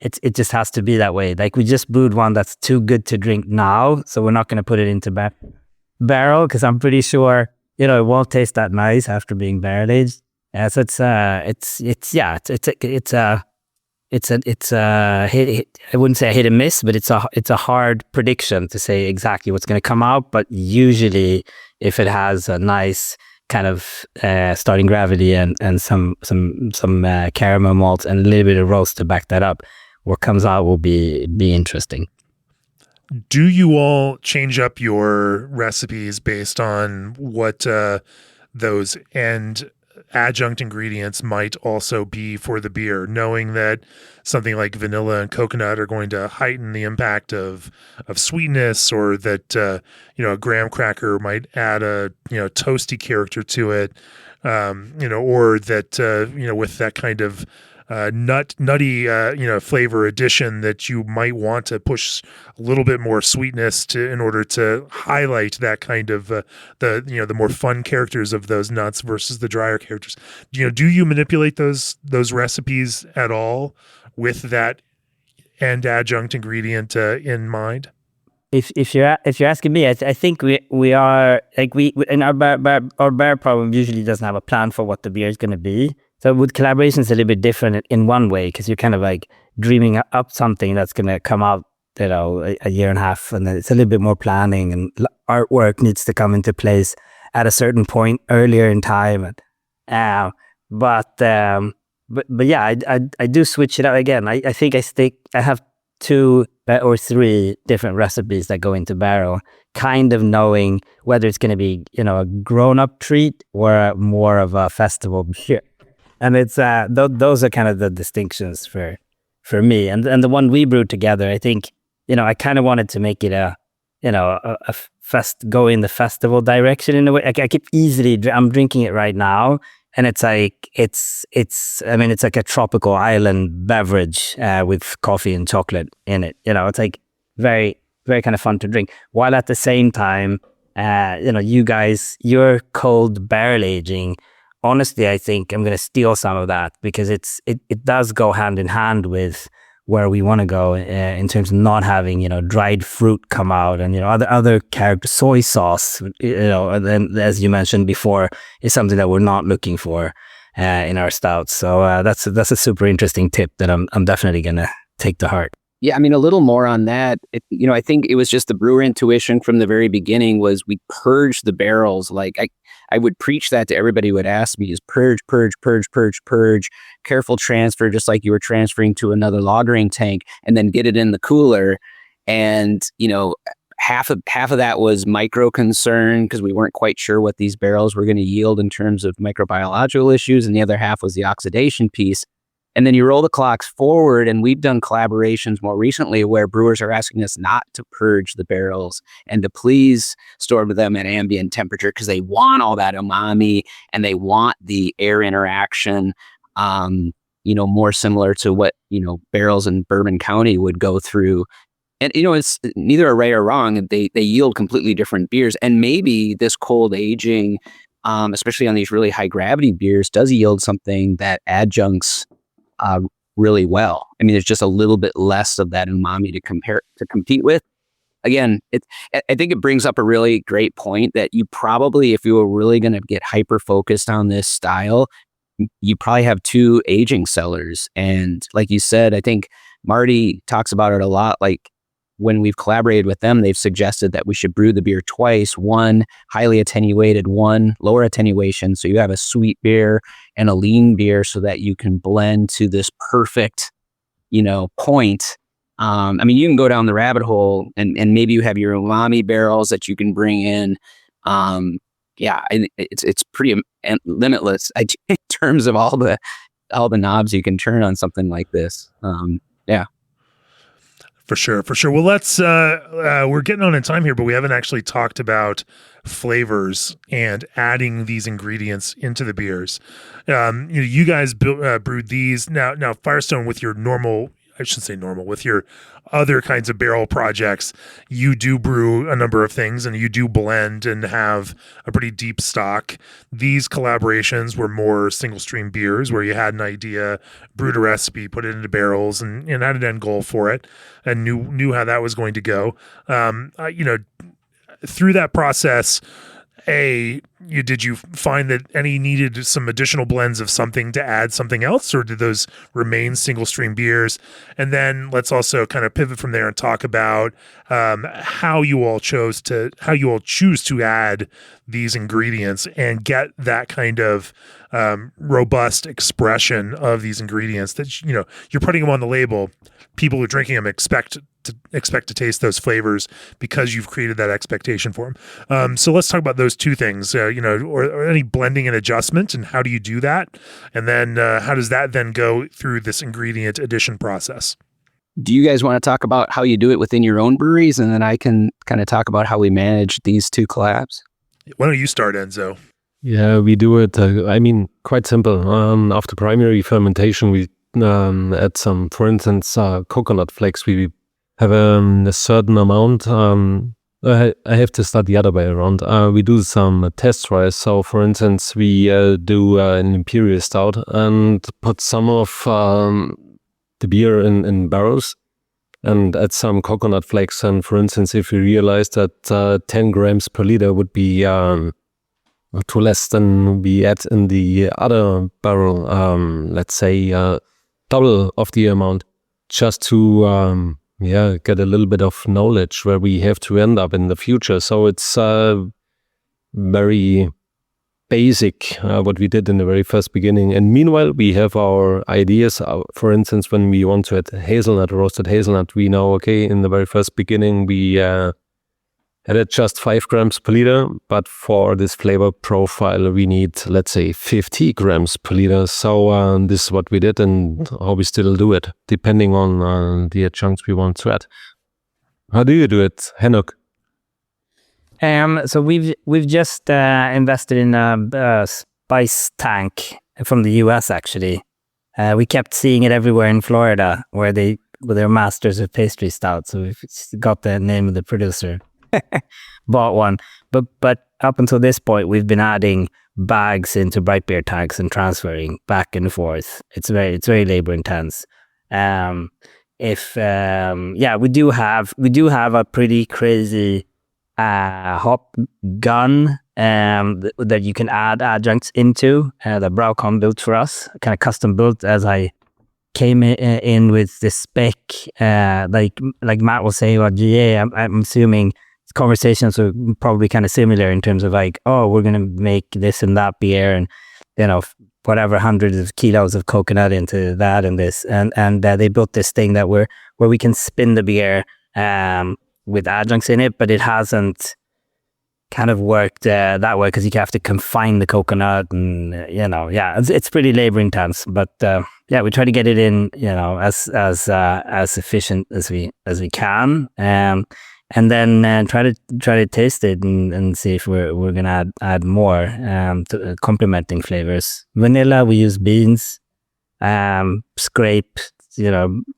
it just has to be that way. Like we just brewed one that's too good to drink now, so we're not going to put it into barrel because I'm pretty sure it won't taste that nice after being barrel aged. So it's I wouldn't say a hit and miss, but it's a hard prediction to say exactly what's going to come out. But usually, if it has a nice kind of starting gravity and some caramel malts and a little bit of roast to back that up, what comes out will be interesting. Do you all change up your recipes based on what those end adjunct ingredients might also be for the beer, knowing that something like vanilla and coconut are going to heighten the impact of sweetness, or that a graham cracker might add a toasty character to it, or that with that kind of nutty flavor addition that you might want to push a little bit more sweetness in order to highlight that kind of the more fun characters of those nuts versus the drier characters. Do you manipulate those recipes at all with that end adjunct ingredient in mind? If you're asking me, I think we are like we in our bar problem usually doesn't have a plan for what the beer is going to be. So with collaborations, it's a little bit different in one way, because you're kind of like dreaming up something that's going to come out, a year and a half, and then it's a little bit more planning, and artwork needs to come into place at a certain point earlier in time. But yeah, I do switch it up again. I think I have 2 or 3 different recipes that go into barrel, kind of knowing whether it's going to be a grown-up treat or more of a festival beer. And it's those are kind of the distinctions for me. And the one we brewed together, I think I kind of wanted to make it go in the festival direction in a way. Like I could easily, I'm drinking it right now, and it's like it's like a tropical island beverage with coffee and chocolate in it. It's like very, very kind of fun to drink, while at the same time, you guys, you're cold barrel aging. Honestly, I think I'm going to steal some of that, because it does go hand in hand with where we want to go in terms of not having dried fruit come out, and other characters. Soy sauce, and then, as you mentioned before, is something that we're not looking for in our stouts. So that's a super interesting tip that I'm definitely going to take to heart. Yeah, I mean, a little more on that. I think it was just the brewer intuition from the very beginning was we purge the barrels. Like I would preach that to everybody who would ask me, is purge, careful transfer, just like you were transferring to another lagering tank, and then get it in the cooler. And, half of that was micro concern, because we weren't quite sure what these barrels were going to yield in terms of microbiological issues. And the other half was the oxidation piece. And then you roll the clocks forward, and we've done collaborations more recently where brewers are asking us not to purge the barrels and to please store them at ambient temperature, because they want all that umami and they want the air interaction, more similar to what, barrels in Bourbon County would go through. And, it's neither a right or wrong. They yield completely different beers. And maybe this cold aging, especially on these really high gravity beers, does yield something that adjuncts really well. I mean, there's just a little bit less of that umami to compete with. Again, I think it brings up a really great point that you probably, if you were really going to get hyper focused on this style, you probably have 2 aging cellars. And like you said, I think Marty talks about it a lot. Like when we've collaborated with them, they've suggested that we should brew the beer twice, one highly attenuated, one lower attenuation. So you have a sweet beer and a lean beer so that you can blend to this perfect, point. You can go down the rabbit hole and maybe you have your umami barrels that you can bring in. And it's pretty limitless in terms of all the knobs you can turn on something like this. For sure. Well, let's, we're getting on in time here, but we haven't actually talked about flavors and adding these ingredients into the beers. You guys brewed these now Firestone with your with your other kinds of barrel projects, you do brew a number of things and you do blend and have a pretty deep stock. These collaborations were more single stream beers where you had an idea, brewed a recipe, put it into barrels and had an end goal for it and knew how that was going to go. Through that process, did you find that any needed some additional blends of something to add something else, or did those remain single stream beers? And then let's also kind of pivot from there and talk about how you all choose to add these ingredients and get that kind of robust expression of these ingredients that you're putting them on the label. People who are drinking them expect to taste those flavors because you've created that expectation for them. So let's talk about those two things, or any blending and adjustment, and how do you do that? And then how does that then go through this ingredient addition process? Do you guys want to talk about how you do it within your own breweries? And then I can kind of talk about how we manage these two collabs. Why don't you start, Enzo? Yeah, we do it, quite simple. After primary fermentation, we add some, for instance, coconut flakes. We have a certain amount. I have to start the other way around. We do some test tries. So, for instance, we do an imperial stout and put some of the beer in barrels and add some coconut flakes. And for instance, if we realize that 10 grams per liter would be too less than we add in the other barrel, let's say double of the amount, just to get a little bit of knowledge where we have to end up in the future. So it's very basic what we did in the very first beginning. And meanwhile, we have our ideas. For instance, when we want to add roasted hazelnut, we know, okay, in the very first beginning, we added just 5 grams per liter, but for this flavor profile, we need, let's say, 50 grams per liter. So this is what we did and how we still do it, depending on the adjuncts we want to add. How do you do it, Henok? So we've just invested in a spice tank from the US, actually. We kept seeing it everywhere in Florida, where they're masters of pastry stout. So we've got the name of the producer. Bought one, but up until this point we've been adding bags into bright beer tanks and transferring back and forth. It's very labor intense. We do have a pretty crazy hop gun that you can add adjuncts into, that Braucom built for us, kind of custom built as I came in with this spec. Like Matt will say about GA, I'm assuming conversations are probably kind of similar in terms of like, oh, we're going to make this and that beer and, whatever, hundreds of kilos of coconut into that and this. And they built this thing where we can spin the beer with adjuncts in it, but it hasn't kind of worked that way because you have to confine the coconut and, it's pretty labor intense. But we try to get it in, as efficient as we can. And then try to taste it and see if we're gonna add more to complementing flavors. Vanilla, we use beans, scrape,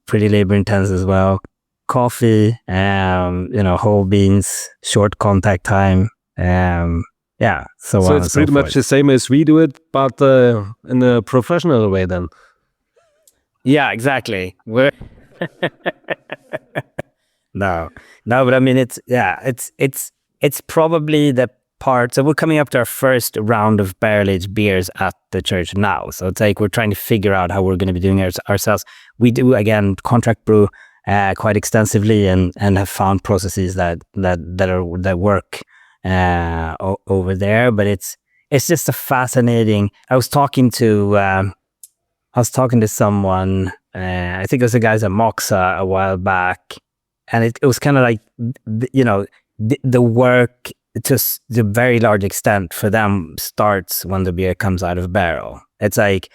pretty labor intense as well. Coffee, whole beans, short contact time. So it's pretty much the same as we do it, but in a professional way then. Yeah, exactly. We're No, but I mean, it's probably the part. So we're coming up to our first round of barrel-aged beers at the church now. So it's like we're trying to figure out how we're going to be doing it ourselves. We do, again, contract brew quite extensively and have found processes that work over there. But it's just a fascinating. I was talking to someone. I think it was the guys at Moxa a while back, and it was kind of like the work to the very large extent for them starts when the beer comes out of barrel. It's like,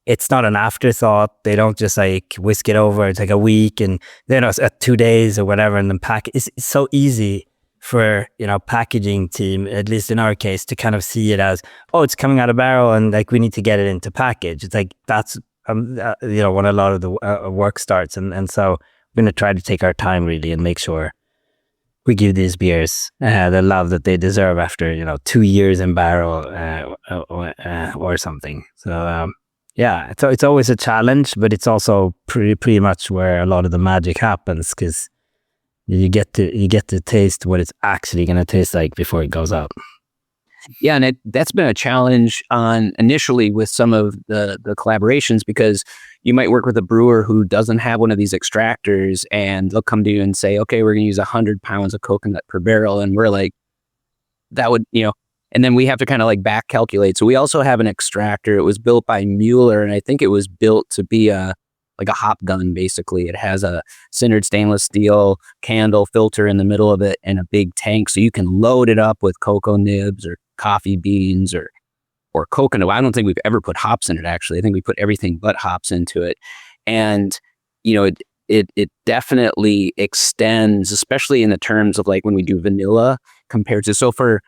it's not an afterthought. They don't just like whisk it over. It's like a week and 2 days or whatever, and then pack. It's so easy for packaging team, at least in our case, to kind of see it as, oh, it's coming out of barrel and like we need to get it into package. It's like that's when a lot of the work starts, and so we're gonna try to take our time really and make sure we give these beers the love that they deserve after 2 years in barrel or something. So yeah, it's always a challenge, but it's also pretty much where a lot of the magic happens, because you get to taste what it's actually going to taste like before it goes out. Yeah, and that's been a challenge initially with some of the collaborations, because you might work with a brewer who doesn't have one of these extractors, and they'll come to you and say, okay, we're going to use 100 pounds of coconut per barrel. And we're like, that would, and then we have to kind of like back calculate. So we also have an extractor. It was built by Mueller, and I think it was built to be like a hop gun, basically. It has a sintered stainless steel candle filter in the middle of it and a big tank. So you can load it up with cocoa nibs or coffee beans or coconut. I don't think we've ever put hops in it, actually. I think we put everything but hops into it. And, it definitely extends, especially in the terms of like when we do vanilla compared to, so for,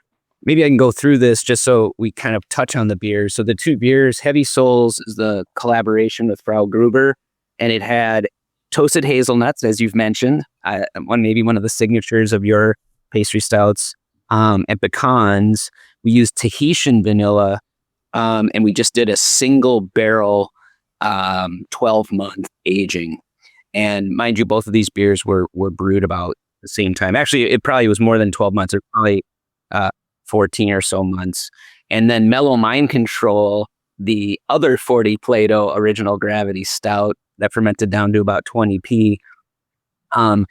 maybe I can go through this just so we kind of touch on the beers. So the two beers, Heavy Souls is the collaboration with Frau Gruber, and it had toasted hazelnuts, as you've mentioned, maybe one of the signatures of your pastry stouts, and pecans. We used Tahitian vanilla, and we just did a single barrel 12-month aging. And mind you, both of these beers were brewed about the same time. Actually, it probably was more than 12 months, or probably 14 or so months. And then Mellow Mind Control, the other 40 Plato original gravity stout that fermented down to about 20p. Hanuga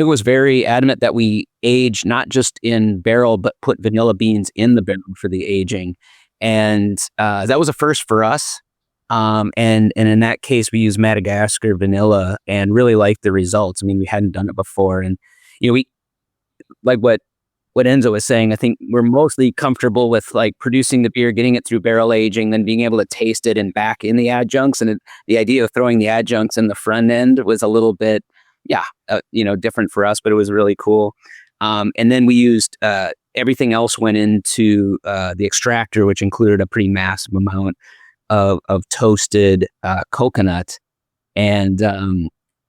was very adamant that we age not just in barrel, but put vanilla beans in the barrel for the aging. And that was a first for us. And in that case, we used Madagascar vanilla and really liked the results. I mean, we hadn't done it before. And, we, like what Enzo was saying, I think we're mostly comfortable with like producing the beer, getting it through barrel aging, then being able to taste it and back in the adjuncts. And the idea of throwing the adjuncts in the front end was a little bit, different for us, but it was really cool. And then we used, everything else went into the extractor, which included a pretty massive amount of toasted coconut. And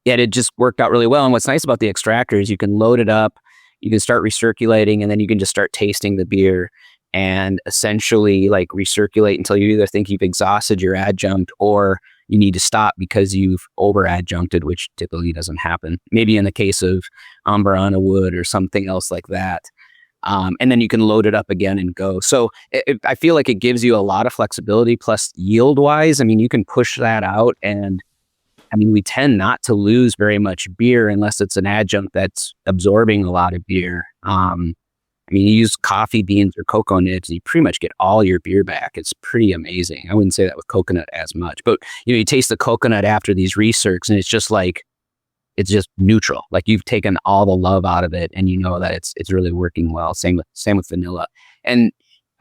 it just worked out really well. And what's nice about the extractor is you can load it up, you can start recirculating, and then you can just start tasting the beer and essentially like recirculate until you either think you've exhausted your adjunct or you need to stop because you've over adjuncted, which typically doesn't happen. Maybe in the case of Amburana wood or something else like that. And then you can load it up again and go. So I feel like it gives you a lot of flexibility, plus yield wise. I mean, you can push that out, and I mean, we tend not to lose very much beer unless it's an adjunct that's absorbing a lot of beer. I mean, you use coffee beans or cocoa nibs, and you pretty much get all your beer back. It's pretty amazing. I wouldn't say that with coconut as much, but you taste the coconut after these recircs, and it's just neutral. Like you've taken all the love out of it, and you know that it's really working well. Same with vanilla. And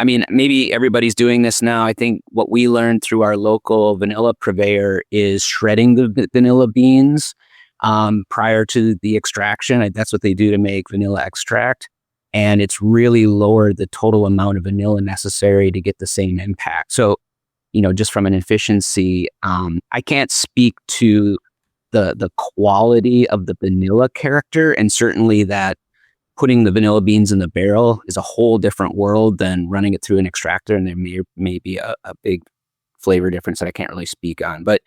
I mean, maybe everybody's doing this now. I think what we learned through our local vanilla purveyor is shredding the vanilla beans prior to the extraction. That's what they do to make vanilla extract. And it's really lowered the total amount of vanilla necessary to get the same impact. So, just from an efficiency, I can't speak to the quality of the vanilla character, and certainly that putting the vanilla beans in the barrel is a whole different world than running it through an extractor, and there may be a big flavor difference that I can't really speak on. But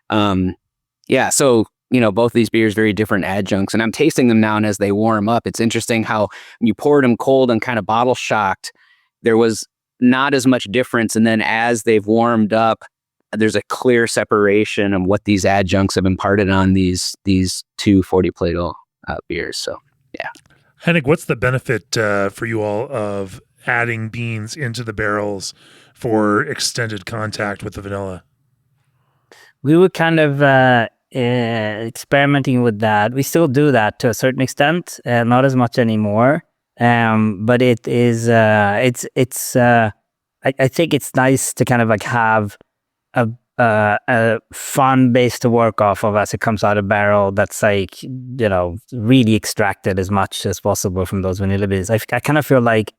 so both these beers, very different adjuncts, and I'm tasting them now, and as they warm up, it's interesting how when you poured them cold and kind of bottle shocked, there was not as much difference, and then as they've warmed up, there's a clear separation of what these adjuncts have imparted on these 240 Plato beers. So, yeah. Henning, what's the benefit for you all of adding beans into the barrels for extended contact with the vanilla? We were kind of experimenting with that. We still do that to a certain extent, not as much anymore. But it is, I think it's nice to kind of like have a fun base to work off of as it comes out of barrel that's like, really extracted as much as possible from those vanilla beans. I kind of feel like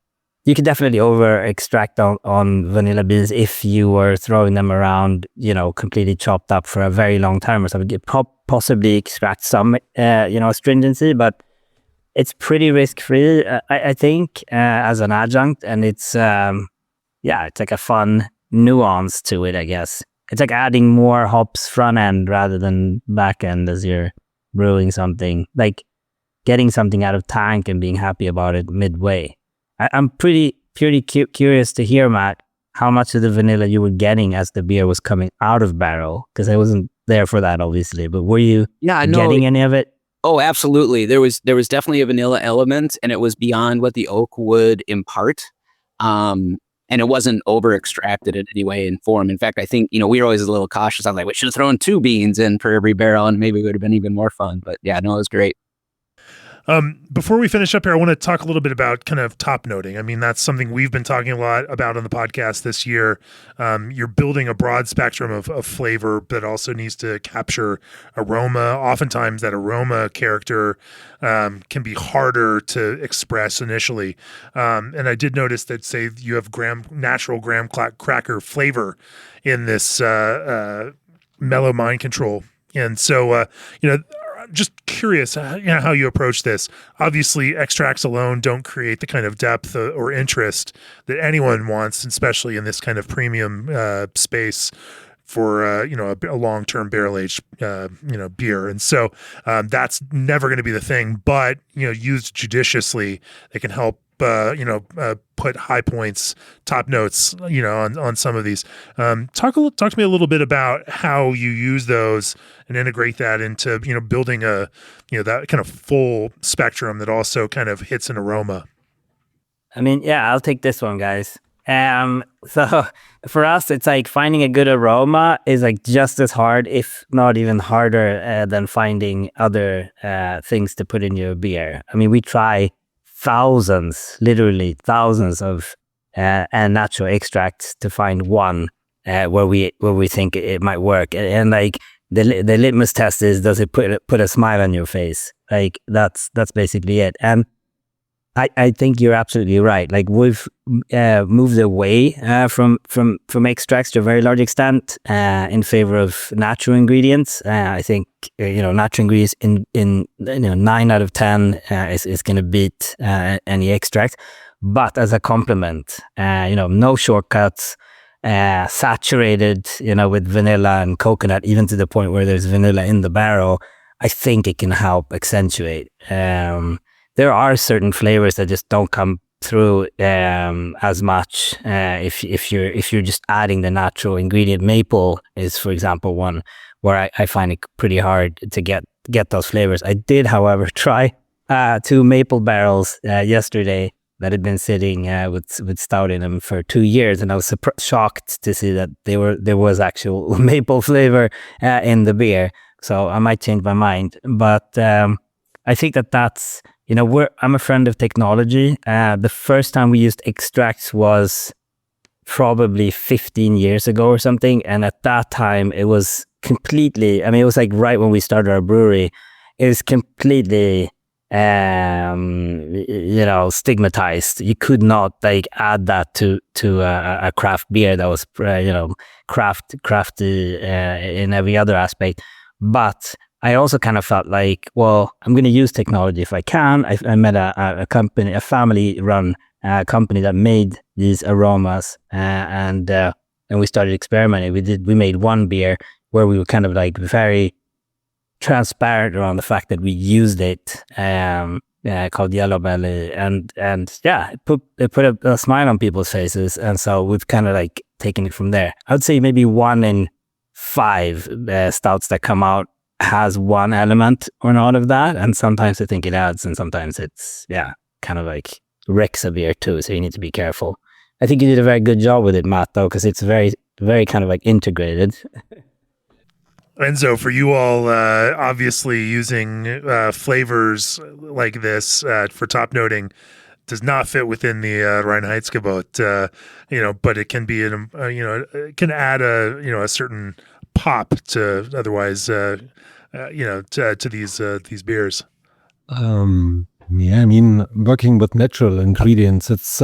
you could definitely over extract on vanilla beans if you were throwing them around, completely chopped up for a very long time or something. You possibly extract some, astringency, but it's pretty risk-free, I think, as an adjunct. And it's, it's like a fun nuance to it, I guess. It's like adding more hops front end rather than back end as you're brewing something. Like getting something out of tank and being happy about it midway. I'm pretty curious to hear, Matt, how much of the vanilla you were getting as the beer was coming out of barrel. Because I wasn't there for that, obviously. But were you getting any of it? Oh, absolutely. There was definitely a vanilla element, and it was beyond what the oak would impart. And it wasn't over extracted in any way and form. In fact, I think, we were always a little cautious. I was like, we should have thrown 2 beans in for every barrel and maybe it would have been even more fun. But yeah, no, it was great. Before we finish up here, I want to talk a little bit about kind of top noting. I mean, that's something we've been talking a lot about on the podcast this year. You're building a broad spectrum of flavor, but also needs to capture aroma. Oftentimes that aroma character can be harder to express initially. And I did notice that, say, you have natural graham cracker flavor in this mellow mind control. And so, just curious, how you approach this. Obviously, extracts alone don't create the kind of depth or interest that anyone wants, especially in this kind of premium space for a long-term barrel-aged beer. And so that's never going to be the thing. But used judiciously, it can help put high points, top notes, on some of these. Talk to me a little bit about how you use those and integrate that into, building that kind of full spectrum that also kind of hits an aroma. I mean, yeah, I'll take this one, guys. So for us, it's like finding a good aroma is like just as hard, if not even harder, than finding other things to put in your beer. I mean, we try literally thousands of natural extracts to find one where we think it might work. And like the litmus test is, does it put a smile on your face? Like that's basically it. And I think you're absolutely right. Like we've moved away from extracts to a very large extent in favor of natural ingredients. I think natural ingredients in 9 out of 10 is going to beat any extract. But as a complement, no shortcuts, saturated with vanilla and coconut, even to the point where there's vanilla in the barrel. I think it can help accentuate. There are certain flavors that just don't come through as much if you're just adding the natural ingredient. Maple is, for example, one where I find it pretty hard to get those flavors. I did, however, try 2 maple barrels yesterday that had been sitting with stout in them for 2 years, and I was shocked to see that there was actual maple flavor in the beer. So I might change my mind, but I think that's. I'm a friend of technology. The first time we used extracts was probably 15 years ago or something. And at that time, it was completely, it was like right when we started our brewery, it was completely, stigmatized. You could not like add that to a craft beer that was, crafty in every other aspect. But I also kind of felt like, well, I'm going to use technology if I can. I met a company, a family-run company that made these aromas, and we started experimenting. We made one beer where we were kind of like very transparent around the fact that we used it, called Yellow Belly, and it put a smile on people's faces, and so we've kind of like taken it from there. I would say maybe 1 in 5 stouts that come out has one element or not of that, and sometimes I think it adds, and sometimes it's kind of like wrecks a beer too. So you need to be careful. I think you did a very good job with it, Matt, though, because it's very, very kind of like integrated. Enzo, for you all, obviously using flavors like this for top noting does not fit within the Reinheitsgebot, but it can be it can add a certain pop to otherwise, to these beers. Yeah, I mean, working with natural ingredients, it's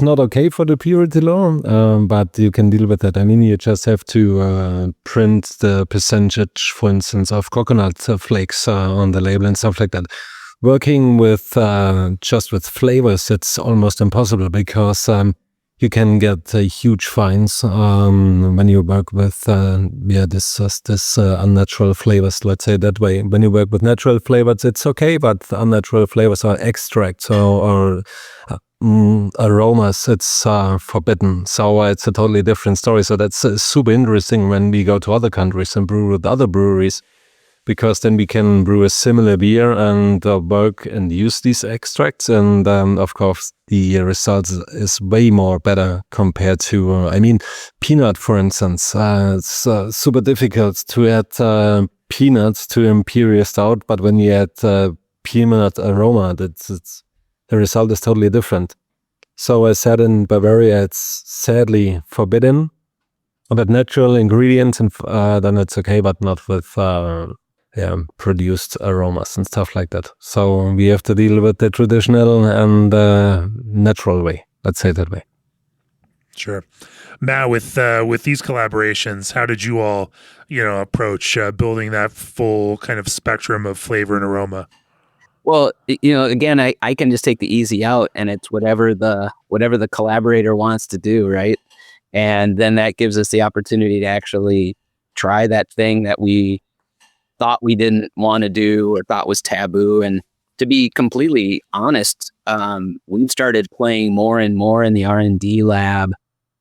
not okay for the purity law, but you can deal with that. I mean, you just have to print the percentage, for instance, of coconut flakes on the label and stuff like that. Working with just with flavors, it's almost impossible because you can get huge fines when you work with this unnatural flavors. Let's say that way. When you work with natural flavors, it's okay, but unnatural flavors or extracts or aromas, it's forbidden. So it's a totally different story. So that's super interesting when we go to other countries and brew with other breweries, because then we can brew a similar beer and work and use these extracts. And of course, the results is way more better compared to, peanut, for instance. It's super difficult to add peanuts to Imperial Stout, but when you add peanut aroma, the result is totally different. So I said in Bavaria, it's sadly forbidden. But natural ingredients, and then it's okay, but not with produced aromas and stuff like that. So we have to deal with the traditional and natural way. Let's say that way. Sure. Matt, with these collaborations, how did you all, approach building that full kind of spectrum of flavor and aroma? Well, again, I can just take the easy out, and it's whatever the collaborator wants to do, right? And then that gives us the opportunity to actually try that thing that we thought we didn't want to do or thought was taboo. And to be completely honest, we've started playing more and more in the R&D lab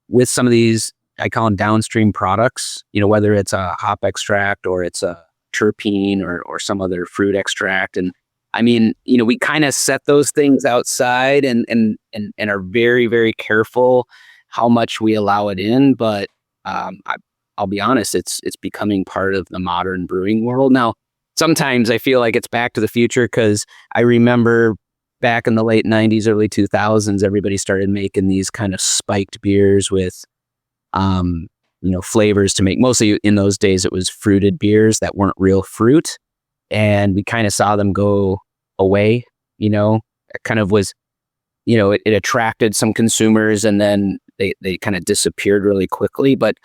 with some of these, I call them downstream products, whether it's a hop extract or it's a terpene or some other fruit extract. And I mean, we kind of set those things outside and are very, very careful how much we allow it in. But I'll be honest, it's becoming part of the modern brewing world. Now, sometimes I feel like it's back to the future, because I remember back in the late 90s, early 2000s, everybody started making these kind of spiked beers with, flavors to make. Mostly in those days, it was fruited beers that weren't real fruit. And we kind of saw them go away, it kind of was, it attracted some consumers, and then they kind of disappeared really quickly. But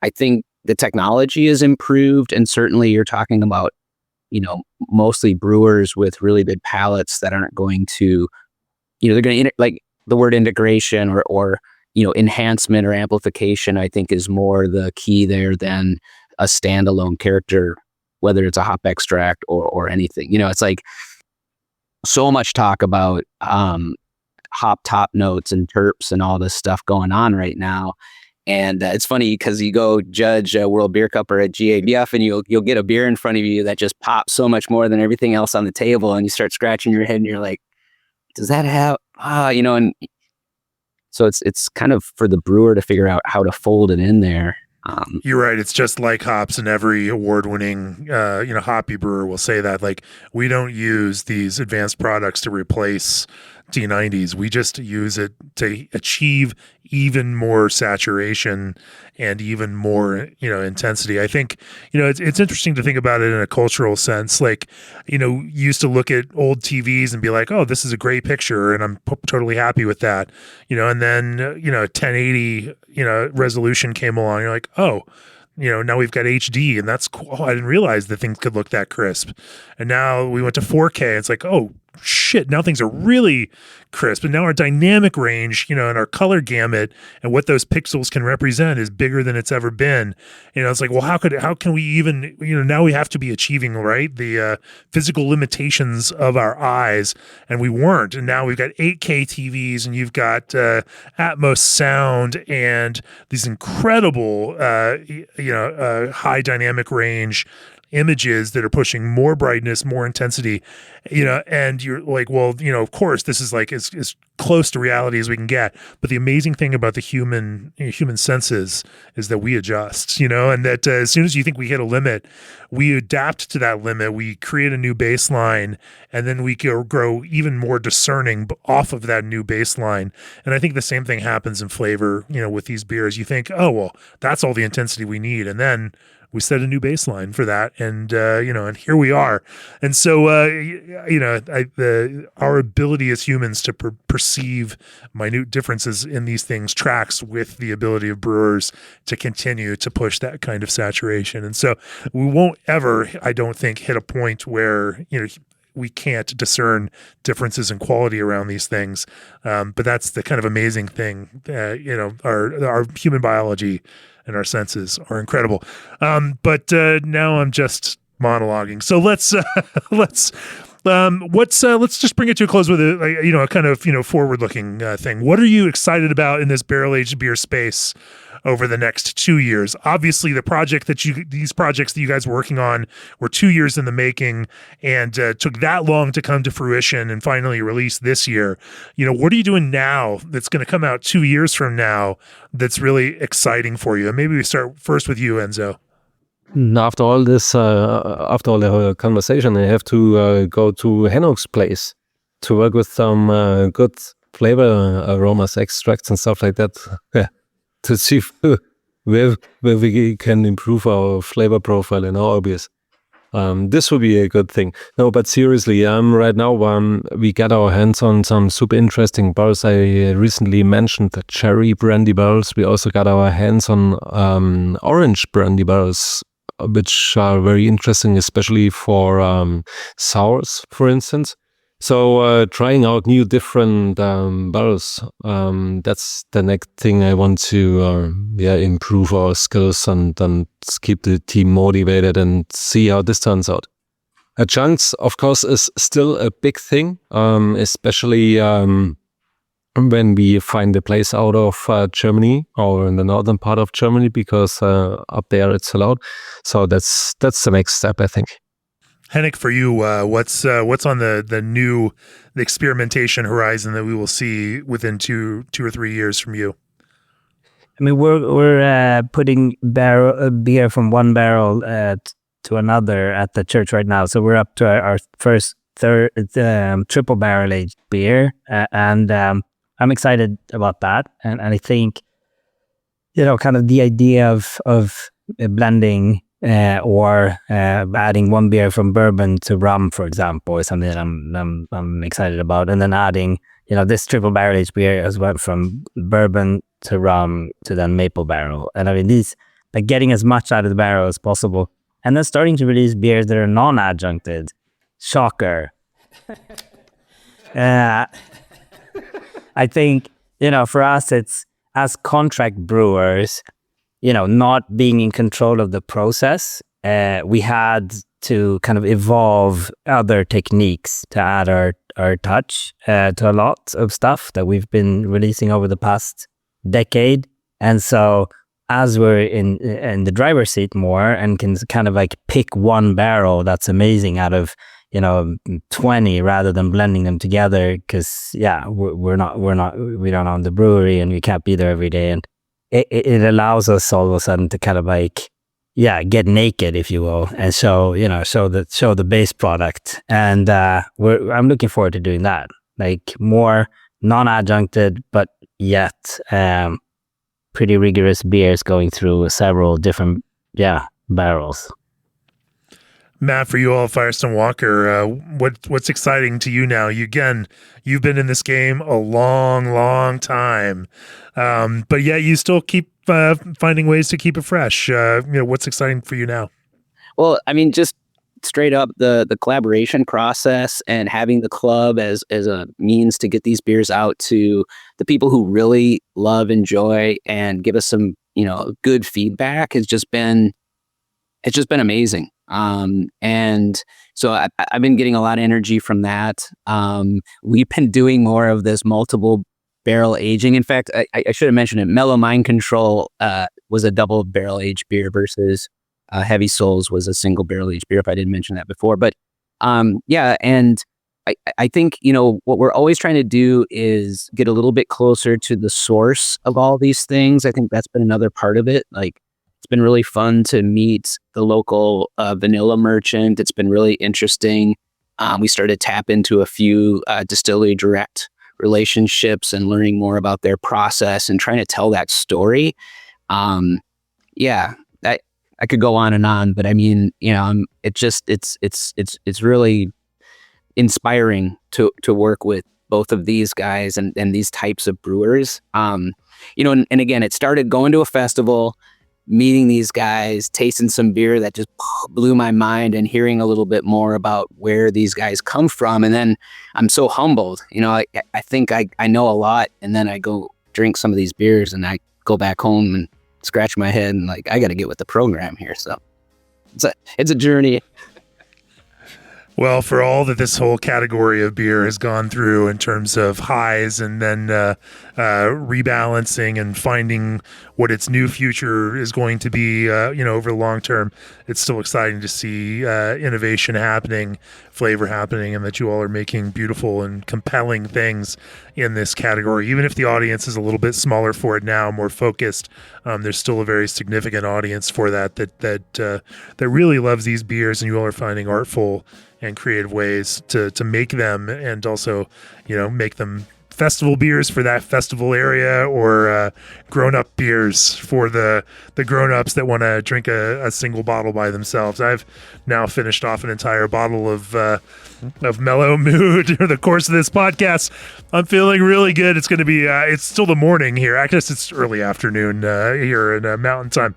I think the technology has improved, and certainly you're talking about, mostly brewers with really big palates that aren't going to, they're going to, like the word integration or enhancement or amplification, I think is more the key there than a standalone character, whether it's a hop extract or anything. It's like so much talk about hop top notes and terps and all this stuff going on right now. And it's funny because you go judge a World Beer Cup or a GABF, and you'll get a beer in front of you that just pops so much more than everything else on the table, and you start scratching your head and you're like, does that have and so it's kind of for the brewer to figure out how to fold it in there. You're right. It's just like hops, and every award-winning, hoppy brewer will say that. Like, we don't use these advanced products to replace D90s. We just use it to achieve even more saturation and even more, intensity. I think, it's interesting to think about it in a cultural sense. Like, you used to look at old TVs and be like, oh, this is a great picture, and I'm totally happy with that. And then, 1080, resolution came along. You're like, oh, now we've got HD, and that's cool. I didn't realize that things could look that crisp. And now we went to 4K. It's like, oh, shit, now things are really crisp. And now our dynamic range, and our color gamut and what those pixels can represent is bigger than it's ever been. It's like, well, how can we even, now we have to be achieving, right, the physical limitations of our eyes, and we weren't. And now we've got 8K TVs, and you've got Atmos sound and these incredible, high dynamic range images that are pushing more brightness, more intensity, and you're like, well, of course, this is like as close to reality as we can get. But the amazing thing about the human senses is that we adjust, and that as soon as you think we hit a limit, we adapt to that limit. We create a new baseline, and then we grow even more discerning off of that new baseline. And I think the same thing happens in flavor, with these beers. You think, oh, well, that's all the intensity we need. And then we set a new baseline for that, and and here we are. And so, our ability as humans to perceive minute differences in these things tracks with the ability of brewers to continue to push that kind of saturation. And so, we won't ever, I don't think, hit a point where we can't discern differences in quality around these things. But that's the kind of amazing thing. Our human biology and our senses are incredible. But now I'm just monologuing. So let's just bring it to a close with a kind of forward-looking thing. What are you excited about in this barrel-aged beer space over the next 2 years? Obviously, these projects that you guys were working on were 2 years in the making, and took that long to come to fruition and finally released this year. What are you doing now that's going to come out 2 years from now that's really exciting for you? And maybe we start first with you, Enzo. After all this, after all the conversation, I have to go to Henok's place to work with some good flavor aromas, extracts, and stuff like that. Yeah. To see where we can improve our flavor profile in our beers. This will be a good thing. No, but seriously, right now we got our hands on some super interesting barrels. I recently mentioned the cherry brandy barrels. We also got our hands on orange brandy barrels, which are very interesting, especially for sours, for instance. So trying out new different barrels, that's the next thing I want to improve our skills and keep the team motivated and see how this turns out. Adjuncts, of course, is still a big thing, especially when we find a place out of Germany or in the northern part of Germany, because up there it's allowed. So that's the next step, I think. Henok, for you, what's on the experimentation horizon that we will see within two or 3 years from you? I mean, we're putting beer from one barrel to another at the church right now. So we're up to our third triple barrel aged beer, and I'm excited about that. And I think, kind of the idea of blending. Or adding one beer from bourbon to rum, for example, is something that I'm excited about. And then adding, this triple barrel aged beer as well, from bourbon to rum to then maple barrel. And I mean, these, like, getting as much out of the barrel as possible. And then starting to release beers that are non-adjuncted. Shocker. I think, for us, it's as contract brewers, not being in control of the process, we had to kind of evolve other techniques to add our touch to a lot of stuff that we've been releasing over the past decade. And so as we're in the driver's seat more and can kind of like pick one barrel that's amazing out of 20 rather than blending them together, because we don't own the brewery and we can't be there every day, and it allows us all of a sudden to kind of like, get naked, if you will, and show the base product. And I'm looking forward to doing that, like more non-adjuncted, but yet pretty rigorous beers going through several different barrels. Matt, for you all, Firestone Walker, what's exciting to you now? You've been in this game a long, long time, but yeah, you still keep finding ways to keep it fresh. What's exciting for you now? Well, I mean, just straight up the collaboration process and having the club as a means to get these beers out to the people who really love, enjoy, and give us some, good feedback has just been amazing. And so I've been getting a lot of energy from that. We've been doing more of this multiple barrel aging. In fact, I should have mentioned it. Mellow Mind Control was a double barrel aged beer versus Heavy Souls was a single barrel aged beer, if I didn't mention that before. But yeah, and I think, what we're always trying to do is get a little bit closer to the source of all these things. I think that's been another part of it. Like, it's been really fun to meet the local vanilla merchant. It's been really interesting. We started to tap into a few distillery direct relationships and learning more about their process and trying to tell that story. I could go on and on, but I mean, it's really inspiring to work with both of these guys and these types of brewers. And again, it started going to a festival, meeting these guys, tasting some beer that just blew my mind, and hearing a little bit more about where these guys come from. And then I'm so humbled. I think I know a lot, and then I go drink some of these beers and I go back home and scratch my head and like, I got to get with the program here. So it's a journey. Well, for all that this whole category of beer has gone through in terms of highs and then rebalancing and finding what its new future is going to be, over the long term, it's still exciting to see innovation happening, flavor happening, and that you all are making beautiful and compelling things in this category. Even if the audience is a little bit smaller for it now, more focused, there's still a very significant audience for that really loves these beers, and you all are finding artful and creative ways to make them, and also, make them festival beers for that festival area, or grown-up beers for the grown-ups that want to drink a single bottle by themselves. I've now finished off an entire bottle of Mellow Mood over the course of this podcast. I'm feeling really good. It's going to be it's still the morning here. I guess it's early afternoon here in Mountain Time,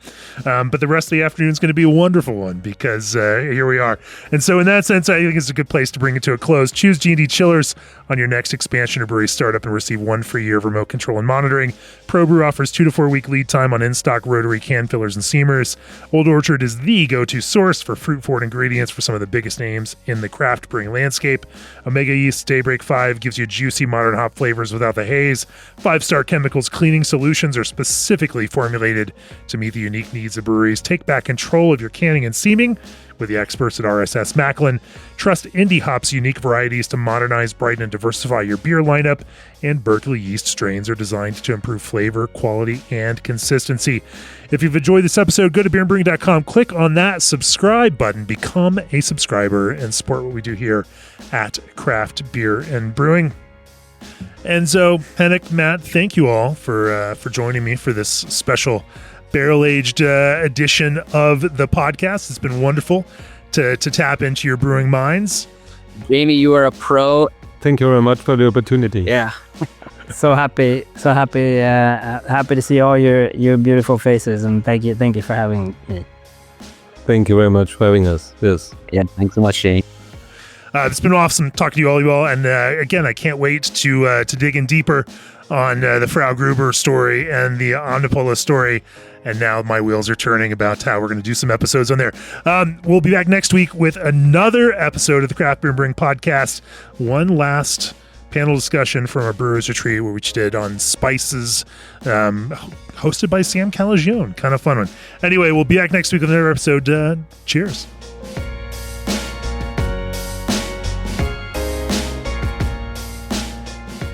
but the rest of the afternoon is going to be a wonderful one, because here we are. And so in that sense, I think it's a good place to bring it to a close. Choose G&D Chillers on your next expansion or brewery startup and receive 1 free year of remote control and monitoring. ProBrew offers 2 to 4 week lead time on in-stock rotary can fillers and seamers. Old Orchard is the go-to source for fruit-forward ingredients for some of the biggest names in the craft brewing landscape. Omega Yeast Daybreak 5 gives you juicy modern hop flavors without the haze. 5-Star Chemicals cleaning solutions are specifically formulated to meet the unique needs of breweries. Take back control of your canning and seaming with the experts at RSS Macklin. Trust Indie Hop's unique varieties to modernize, brighten, and diversify your beer lineup. And Berkeley yeast strains are designed to improve flavor, quality, and consistency. If you've enjoyed this episode, go to beerandbrewing.com, click on that subscribe button, become a subscriber, and support what we do here at Craft Beer and Brewing. And so, Henrik, Matt, thank you all for joining me for this special barrel-aged edition of the podcast. It's been wonderful to tap into your brewing minds. Jamie, you are a pro. Thank you very much for the opportunity. Yeah. So happy to see all your beautiful faces, and thank you for having me. Thank you very much for having us. Yes. Yeah, thanks so much, Jamie. It's been awesome talking to you all, and again, I can't wait to dig in deeper on the Frau Gruber story and the Omnipollo story. And now my wheels are turning about how we're going to do some episodes on there. We'll be back next week with another episode of the Craft Beer Brewing Podcast. One last panel discussion from our Brewers Retreat, which did on spices, hosted by Sam Calagione. Kind of fun one. Anyway, we'll be back next week with another episode. Cheers.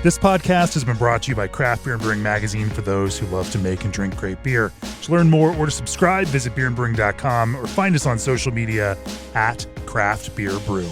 This podcast has been brought to you by Craft Beer and Brewing Magazine, for those who love to make and drink great beer. To learn more or to subscribe, visit beerandbrewing.com or find us on social media at Craft Beer Brew.